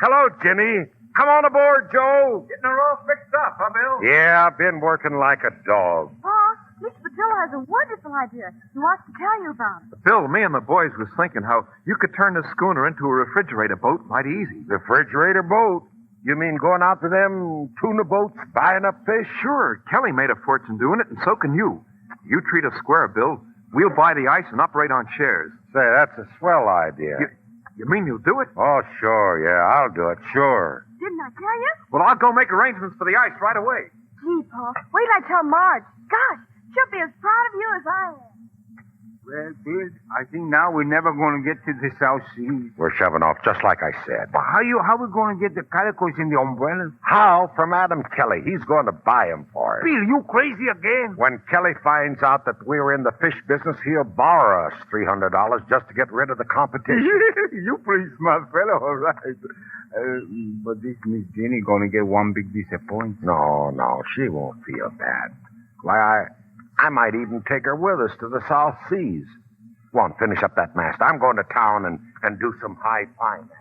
Hello, Ginny. Come on aboard, Joe. Getting her all fixed up, huh, Bill? Yeah, I've been working like a dog. Pa, Mr. Patillo has a wonderful idea. He wants to tell you about it. Bill, me and the boys was thinking how you could turn the schooner into a refrigerator boat mighty easy. Refrigerator boat? You mean going out to them tuna boats, buying up fish? Sure. Kelly made a fortune doing it, and so can you. You treat us square, Bill. We'll buy the ice and operate on shares. Say, that's a swell idea. You mean you'll do it? Oh, sure, yeah, I'll do it, sure. Didn't I tell you? Well, I'll go make arrangements for the ice right away. Gee, Pa, wait till I tell Marge. Gosh, she'll be as proud of you as I am. Well, Bill, I think now we're never going to get to the South Sea. We're shoving off just like I said. But how we going to get the calicos and the umbrellas? How? From Adam Kelly. He's going to buy them for us. Bill, you crazy again? When Kelly finds out that we're in the fish business, he'll borrow us $300 just to get rid of the competition. You pretty smart fellow, all right. But this Miss Jenny going to get one big disappointment. No, she won't feel bad. Why, I might even take her with us to the South Seas. Go on, finish up that mast. I'm going to town and do some high finance.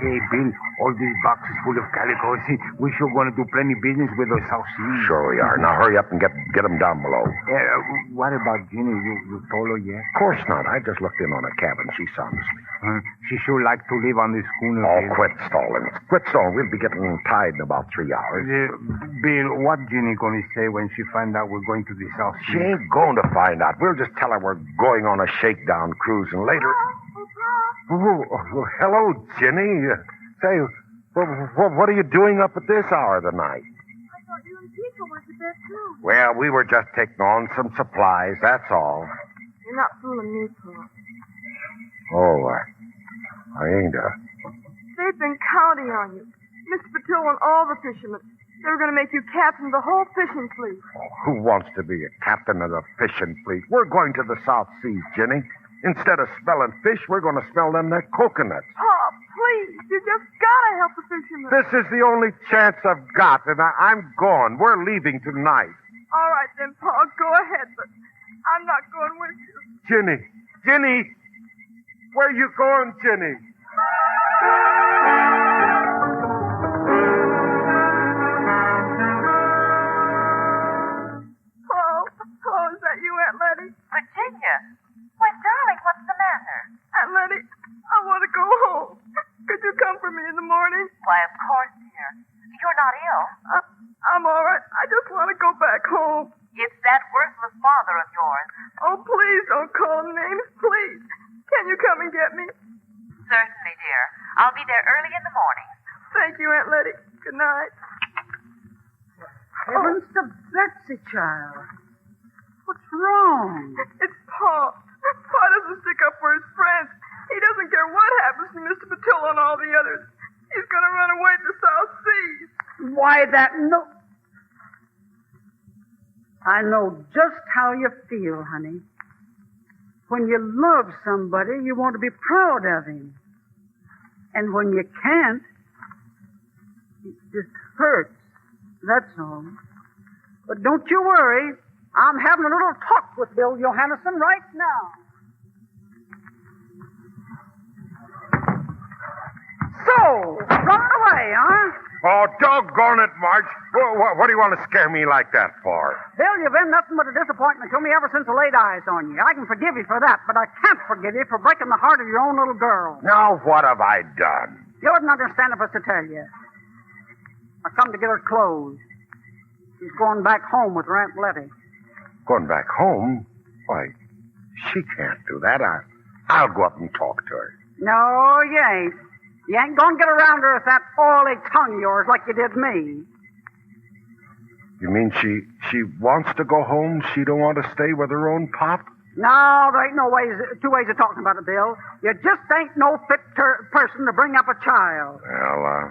Hey, Bill, all these boxes full of calicos. We're sure going to do plenty business with the South Sea. Sure we are. Now hurry up and get them down below. What about Ginny? You told her yet? Of course not. I just looked in on her cabin. She's sound asleep. She sure like to live on the schooner. Oh, Bill. quit stalling. Quit stalling. We'll be getting tied in about 3 hours. Bill, what Ginny going to say when she find out we're going to the South Sea? She ain't going to find out. We'll just tell her we're going on a shakedown cruise, and later... Oh, hello, Ginny. Say, what are you doing up at this hour of the night? I thought you and Pico went to bed, too. Well, we were just taking on some supplies, that's all. You're not fooling me, Pa. Oh, I ain't, They've been counting on you. Mr. Patillo and all the fishermen. They were going to make you captain of the whole fishing fleet. Oh, who wants to be a captain of the fishing fleet? We're going to the South Seas, Ginny. Instead of smelling fish, we're going to smell them there coconuts. Pa, please, you just gotta help the fishermen. This is the only chance I've got, and I'm going. We're leaving tonight. All right, then, Pa, go ahead, but I'm not going with you. Ginny, where you going, Ginny? Pa, is that you, Aunt Letty? Virginia. Why, darling, what's the matter? Aunt Letty, I want to go home. Could you come for me in the morning? Why, of course, dear. You're not ill. I'm all right. I just want to go back home. It's that worthless father of yours. Oh, please don't call names, please. Can you come and get me? Certainly, dear. I'll be there early in the morning. Thank you, Aunt Letty. Good night. Heavens to Betsy, child. What's wrong? It's Pa. Pa doesn't stick up for his friends. He doesn't care what happens to Mr. Patillo and all the others. He's going to run away to the South Seas. Why, that no... I know just how you feel, honey. When you love somebody, you want to be proud of him. And when you can't, it just hurts. That's all. But don't you worry. I'm having a little talk with Bill Johansen right now. So, run away, huh? Oh, doggone it, Marge. What do you want to scare me like that for? Bill, you've been nothing but a disappointment to me ever since I laid eyes on you. I can forgive you for that, but I can't forgive you for breaking the heart of your own little girl. Now, what have I done? You wouldn't understand if I was to tell you. I come to get her clothes. She's going back home with her Aunt Letty. Going back home? Why, she can't do that. I'll go up and talk to her. No, you ain't. You ain't going to get around her with that oily tongue of yours like you did me. You mean she wants to go home? She don't want to stay with her own pop? No, there ain't two ways of talking about it, Bill. You just ain't no fit person to bring up a child. Well,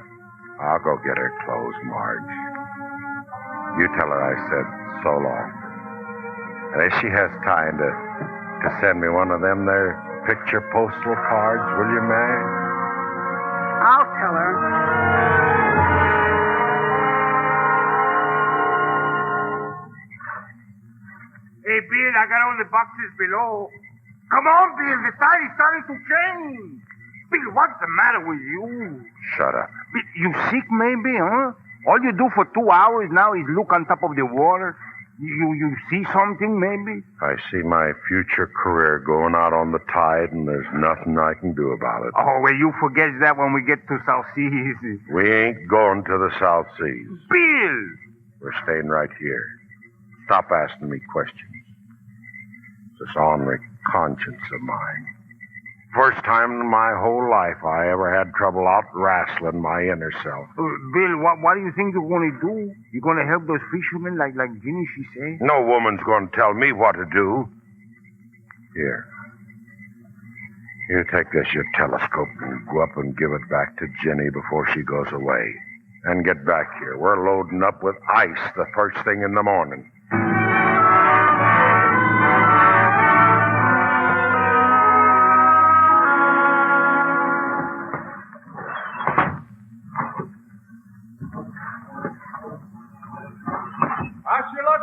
I'll go get her clothes, Marge. You tell her I said so long. And if she has time to send me one of them there picture postal cards, will you, Mag? I'll tell her. Hey, Bill, I got all the boxes below. Come on, Bill, the tide is starting to change. Bill, what's the matter with you? Shut up. Bill, you sick maybe, huh? All you do for 2 hours now is look on top of the water. You see something maybe? I see my future career going out on the tide, and there's nothing I can do about it. Oh, well, you forget that when we get to South Seas. We ain't going to the South Seas. Bill! We're staying right here. Stop asking me questions. It's this ornery conscience of mine. First time in my whole life I ever had trouble out-wrestling my inner self. Bill, what do you think you're going to do? You going to help those fishermen like Ginny, she say? No woman's going to tell me what to do. Here. You take this, your telescope, and go up and give it back to Ginny before she goes away. And get back here. We're loading up with ice the first thing in the morning.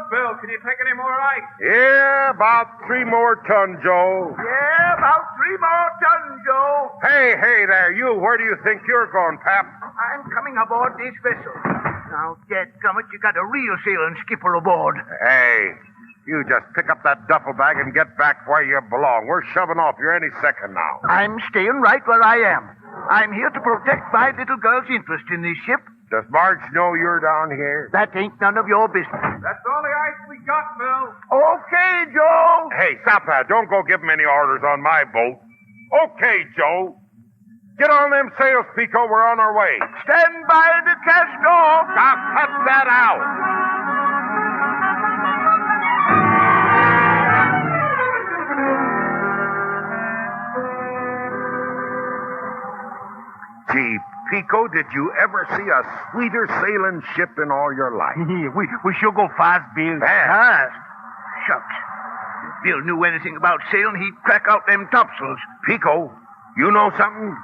Bill, can you take any more ice? Yeah, about 3 more tons, Joe. Yeah, about 3 more tons, Joe. Hey there, you. Where do you think you're going, Pap? I'm coming aboard this vessel. Now, dadgummit, you got a real sailing skipper aboard. Hey, you just pick up that duffel bag and get back where you belong. We're shoving off here any second now. I'm staying right where I am. I'm here to protect my little girl's interest in this ship. Does Marge know you're down here? That ain't none of your business. That's all the ice we got, Bill. Okay, Joe. Hey, stop that. Don't go give him any orders on my boat. Okay, Joe. Get on them sails, Pico. We're on our way. Stand by the cast off. Now cut that out. Gee, Pico, did you ever see a sweeter sailing ship in all your life? we sure go fast, Bill. Fast? Shucks. If Bill knew anything about sailing, he'd crack out them topsails. Pico, you know something?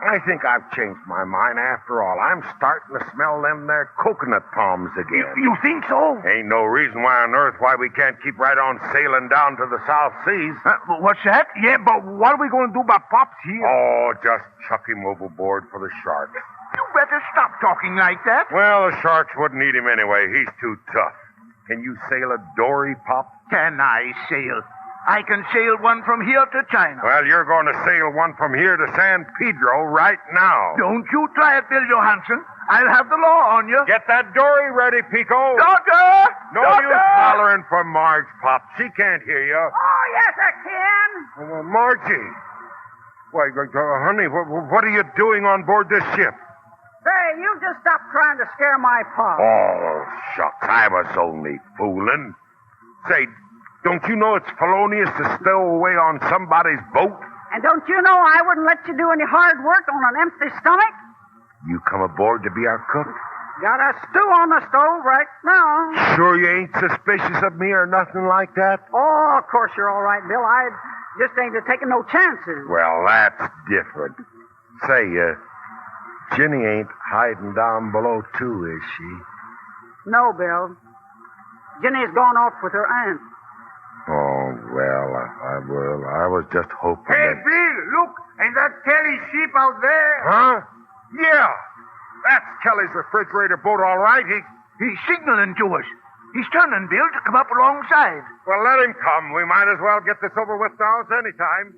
I think I've changed my mind after all. I'm starting to smell them there coconut palms again. You think so? Ain't no reason why on earth why we can't keep right on sailing down to the South Seas. What's that? Yeah, but what are we going to do about Pops here? Oh, just chuck him overboard for the sharks. You better stop talking like that. Well, the sharks wouldn't eat him anyway. He's too tough. Can you sail a dory, Pop? Can I sail? I can sail one from here to China. Well, you're going to sail one from here to San Pedro right now. Don't you try it, Bill Johansen. I'll have the law on you. Get that dory ready, Pico. Doctor! No Doctor! use hollering for Marge, Pop. She can't hear you. Oh, yes, I can. Margie. Why, honey, what are you doing on board this ship? Say, you just stop trying to scare my pa. Oh, shucks. I was only fooling. Say, don't you know it's felonious to stow away on somebody's boat? And don't you know I wouldn't let you do any hard work on an empty stomach? You come aboard to be our cook? Got a stew on the stove right now. Sure you ain't suspicious of me or nothing like that? Oh, of course you're all right, Bill. I just ain't taking no chances. Well, that's different. Say, Ginny ain't hiding down below, too, is she? No, Bill. Ginny's gone off with her aunt. Oh, well, I was just hoping Hey, that... Bill, look. Ain't that Kelly's ship out there? Huh? Yeah. That's Kelly's refrigerator boat, all right. He's signaling to us. He's turning, Bill, to come up alongside. Well, let him come. We might as well get this over with now as any time.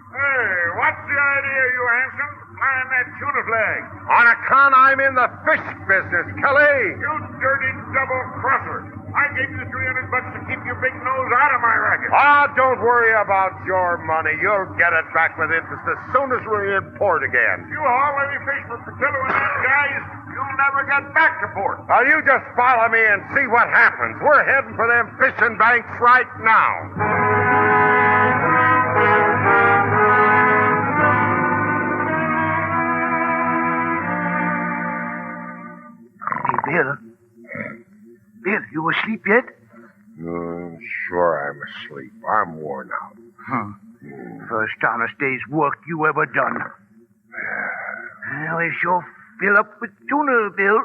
Hey, what's the idea, you handsome? Flying that tuna flag. On account I'm in the fish business, Kelly. You dirty double-crosser. I gave you $300 to keep your big nose out of my racket. Ah, don't worry about your money. You'll get it back with interest as soon as we're in port again. You haul any fish for Patillo and these guys, you'll never get back to port. Now, you just follow me and see what happens. We're heading for them fishing banks right now. Hey, Bill. Bill, you asleep yet? Sure I'm asleep. I'm worn out. First honest day's work you ever done. Well, they sure fill up with tuna, Bill.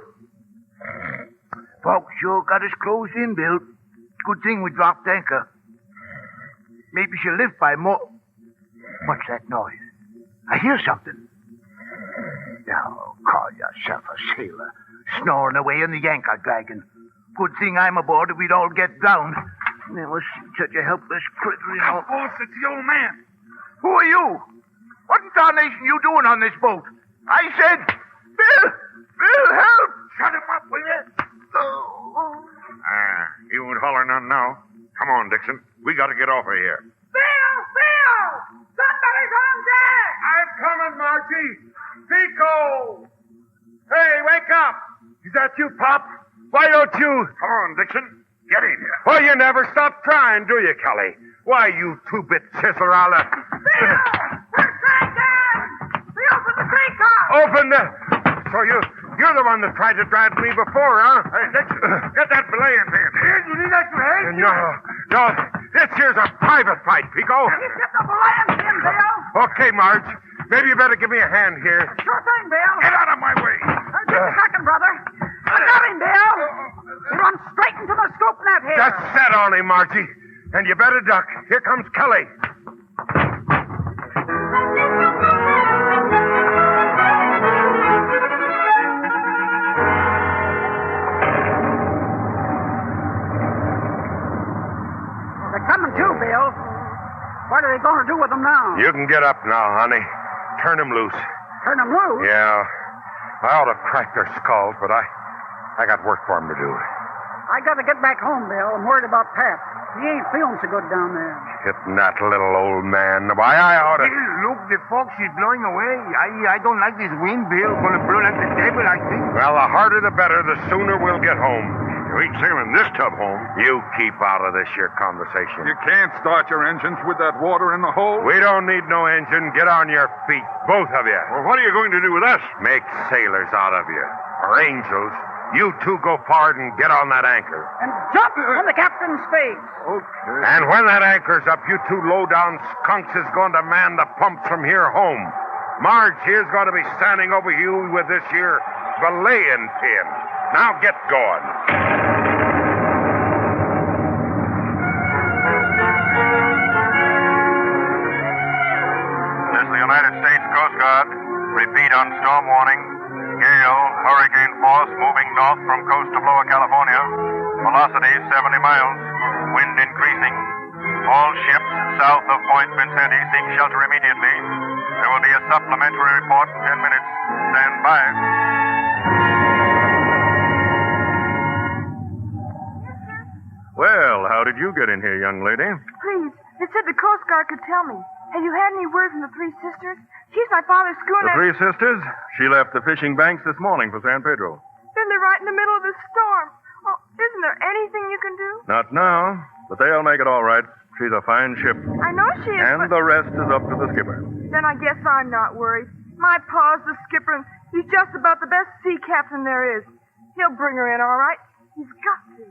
Folks sure got us closed in, Bill. Good thing we dropped anchor. Maybe she'll live by more... What's that noise? I hear something. Now, call yourself a sailor. Snoring away in the anchor dragon. Good thing I'm aboard or we'd all get drowned. Never seen such a helpless critter in all... Boss, it's the old man. Who are you? What in tarnation you doing on this boat? I said, Bill! Bill, help! Shut him up, will you? You won't holler none now. Come on, Dixon. We got to get off of here. Bill! Bill! Somebody's on deck! I'm coming, Margie. Pico! Hey, wake up! Is that you, Pop? Why don't you... Come on, Dixon. Get in here. Well, you never stop trying, do you, Kelly? Why, you two-bit chiseler. Bill! We're sinking! We opened the creek off! Open the... So you're the one that tried to drive me before, huh? Hey, Dixon, get that belaying pin. You need that leg? No. This here's a private fight, Pico. You get the belaying pin, Bill! Okay, Marge. Maybe you better give me a hand here. Sure thing, Bill. Get out of my way. Just a second, brother. I got him, Bill. He runs straight into the scoop net here. Just set on him, Margie. And you better duck. Here comes Kelly. They're coming too, Bill. What are they going to do with them now? You can get up now, honey. Turn them loose. Turn them loose? Yeah. I ought to crack their skulls, but I got work for them to do. I got to get back home, Bill. I'm worried about Pap. He ain't feeling so good down there. Hitting that little old man. Why, I ought to... Look, the fog is blowing away. I don't like this wind, Bill. Gonna blow like the devil, I think. Well, the harder the better. The sooner we'll get home. You ain't sailing this tub home. You keep out of this here conversation. You can't start your engines with that water in the hole. We don't need no engine. Get on your feet, both of you. Well, what are you going to do with us? Make sailors out of you. Or angels. You two go forward and get on that anchor. And jump in the captain's face. Okay. And when that anchor's up, you two low-down skunks is going to man the pumps from here home. Marge here's going to be standing over you with this here belaying pin. Now get going. This is the United States Coast Guard. Repeat on storm warning. Gale, hurricane force moving north from coast of Lower California. Velocity 70 miles. Wind increasing. All ships south of Point Vincenti seek shelter immediately. There will be a supplementary report in 10 minutes. Stand by. Well, how did you get in here, young lady? Please, they said the Coast Guard could tell me. Have you had any word from the Three Sisters? She's my father's schooner. The Three Sisters? She left the fishing banks this morning for San Pedro. Then they're right in the middle of the storm. Oh, isn't there anything you can do? Not now, but they'll make it all right. She's a fine ship. I know she is, And but... the rest is up to the skipper. Then I guess I'm not worried. My pa's the skipper, and he's just about the best sea captain there is. He'll bring her in, all right. He's got to.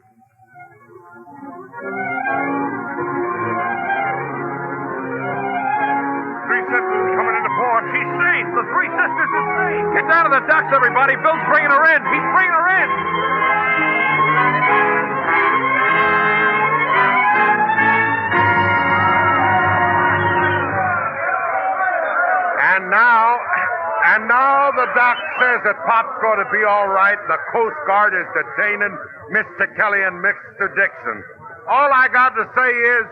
Three Sisters coming into port. She's safe. The Three Sisters is safe. Get down to the docks, everybody. Bill's bringing her in. He's bringing her in. And now the doc says that Pop's going to be all right. The Coast Guard is detaining Mr. Kelly and Mr. Dixon. All I got to say is,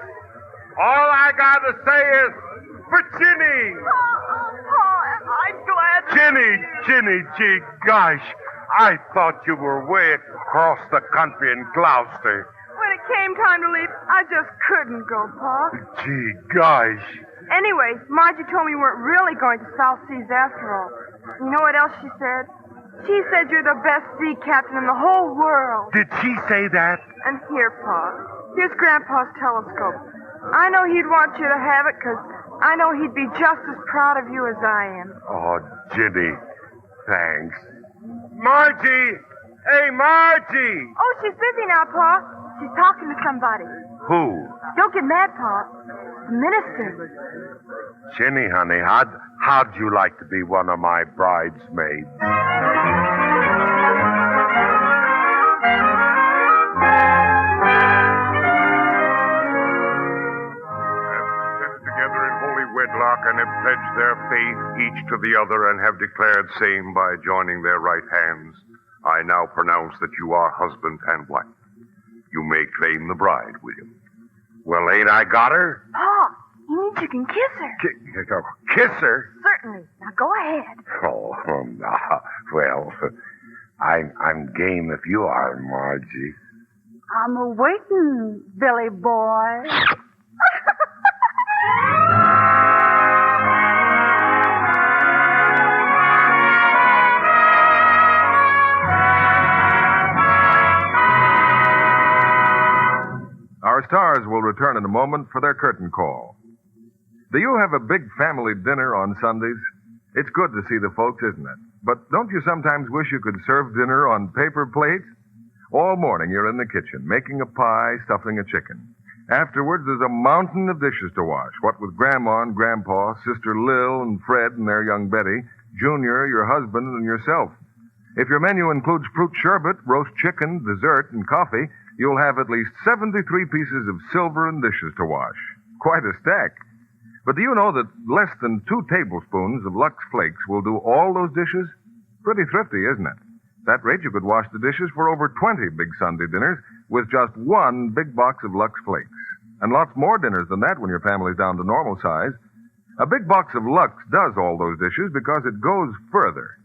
Virginie! I'm glad. Ginny, gee, gosh. I thought you were way across the country in Gloucester. When it came time to leave, I just couldn't go, Pa. Gee, gosh. Anyway, Margie told me you weren't really going to South Seas after all. You know what else she said? She said you're the best sea captain in the whole world. Did she say that? And here, Pa, here's Grandpa's telescope. I know he'd want you to have it because I know he'd be just as proud of you as I am. Oh, Ginny, thanks. Margie! Hey, Margie! Oh, she's busy now, Pa. She's talking to somebody. Who? Don't get mad, Pop. The minister. Jenny, honey, how'd you like to be one of my bridesmaids? Wedlock and have pledged their faith each to the other and have declared same by joining their right hands, I now pronounce that you are husband and wife. You may claim the bride, William. Well, ain't I got her? Pa, he means you can kiss her. Kiss her? Certainly. Now go ahead. Oh, well, I'm game if you are, Margie. I'm a-waiting, Billy boy. Our stars will return in a moment for their curtain call. Do you have a big family dinner on Sundays? It's good to see the folks, isn't it? But don't you sometimes wish you could serve dinner on paper plates? All morning you're in the kitchen, making a pie, stuffing a chicken. Afterwards, there's a mountain of dishes to wash, what with Grandma and Grandpa, Sister Lil and Fred and their young Betty, Junior, your husband, and yourself. If your menu includes fruit sherbet, roast chicken, dessert, and coffee, you'll have at least 73 pieces of silver and dishes to wash. Quite a stack. But do you know that less than 2 tablespoons of Lux Flakes will do all those dishes? Pretty thrifty, isn't it? At that rate, you could wash the dishes for over 20 big Sunday dinners with just 1 big box of Lux Flakes. And lots more dinners than that when your family's down to normal size. A big box of Lux does all those dishes because it goes further.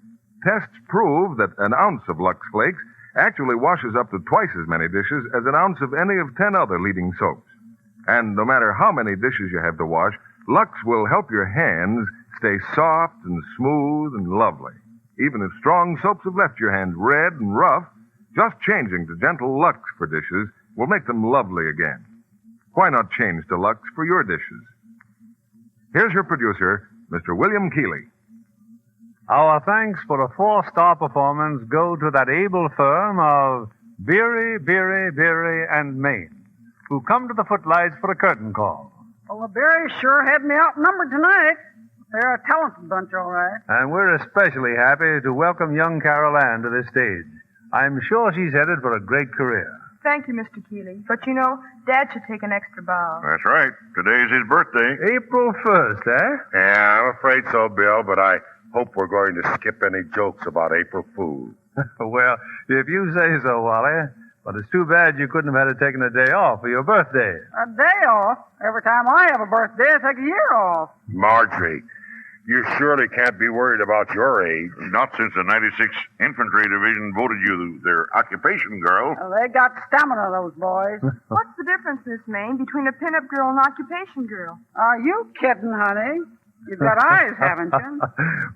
Tests prove that an ounce of Lux Flakes actually washes up to twice as many dishes as an ounce of any of 10 other leading soaps. And no matter how many dishes you have to wash, Lux will help your hands stay soft and smooth and lovely. Even if strong soaps have left your hands red and rough, just changing to gentle Lux for dishes will make them lovely again. Why not change to Lux for your dishes? Here's your producer, Mr. William Keeley. Our thanks for a 4-star performance go to that able firm of Beery, and Maine, who come to the footlights for a curtain call. Well, the Berries sure had me outnumbered tonight. They're a talented bunch, all right. And we're especially happy to welcome young Carol Ann to this stage. I'm sure she's headed for a great career. Thank you, Mr. Keeley. But you know, Dad should take an extra bow. That's right. Today's his birthday. April 1st, eh? Yeah, I'm afraid so, Bill, but I hope we're going to skip any jokes about April Fools. Well, if you say so, Wally. But it's too bad you couldn't have had it taken a day off for your birthday. A day off? Every time I have a birthday, I take a year off. Marjorie, you surely can't be worried about your age. Not since the 96th Infantry Division voted you their occupation girl. Well, they got stamina, those boys. What's the difference, Miss Maine, between a pinup girl and an occupation girl? Are you kidding, honey? You've got eyes, haven't you?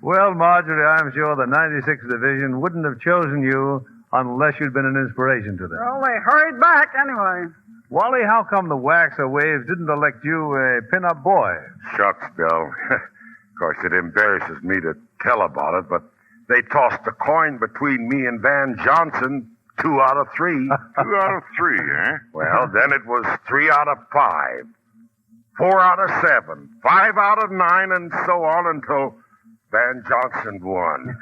Well, Marjorie, I'm sure the 96th Division wouldn't have chosen you unless you'd been an inspiration to them. Well, they hurried back anyway. Wally, how come the Waxer Waves didn't elect you a pin-up boy? Shucks, Bill. Of course, it embarrasses me to tell about it, but they tossed a coin between me and Van Johnson 2 out of 3. 2 out of 3, eh? Well, then it was 3 out of 5, 4 out of 7, 5 out of 9, and so on until Van Johnson won.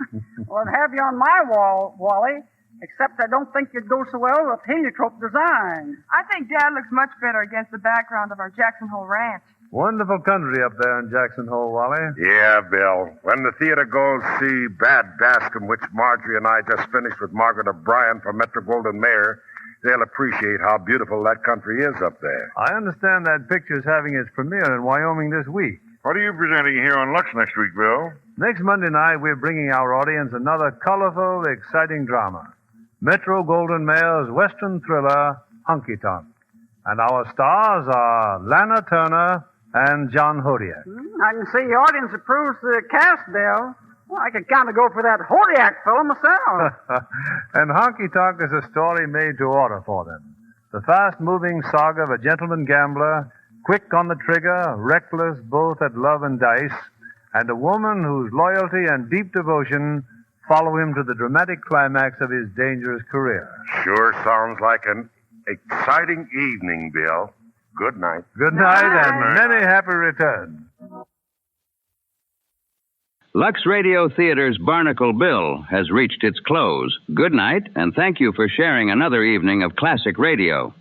Well, I'd have you on my wall, Wally. Except I don't think you'd go so well with heliotrope design. I think Dad looks much better against the background of our Jackson Hole Ranch. Wonderful country up there in Jackson Hole, Wally. Yeah, Bill. When the theater goes see Bad Bascom, which Marjorie and I just finished with Margaret O'Brien from Metro-Goldwyn-Mayer, they'll appreciate how beautiful that country is up there. I understand that picture's having its premiere in Wyoming this week. What are you presenting here on Lux next week, Bill? Next Monday night, we're bringing our audience another colorful, exciting drama. Metro-Goldwyn-Mayer's Western thriller, Honky Tonk. And our stars are Lana Turner and John Hodiak. I can see the audience approves the cast, Bill. Well, I could kind of go for that Hodiak film myself. And Honky Tonk is a story made to order for them. The fast-moving saga of a gentleman gambler, quick on the trigger, reckless both at love and dice, and a woman whose loyalty and deep devotion follow him to the dramatic climax of his dangerous career. Sure sounds like an exciting evening, Bill. Good night. Good night, and many happy returns. Lux Radio Theater's Barnacle Bill has reached its close. Good night, and thank you for sharing another evening of classic radio.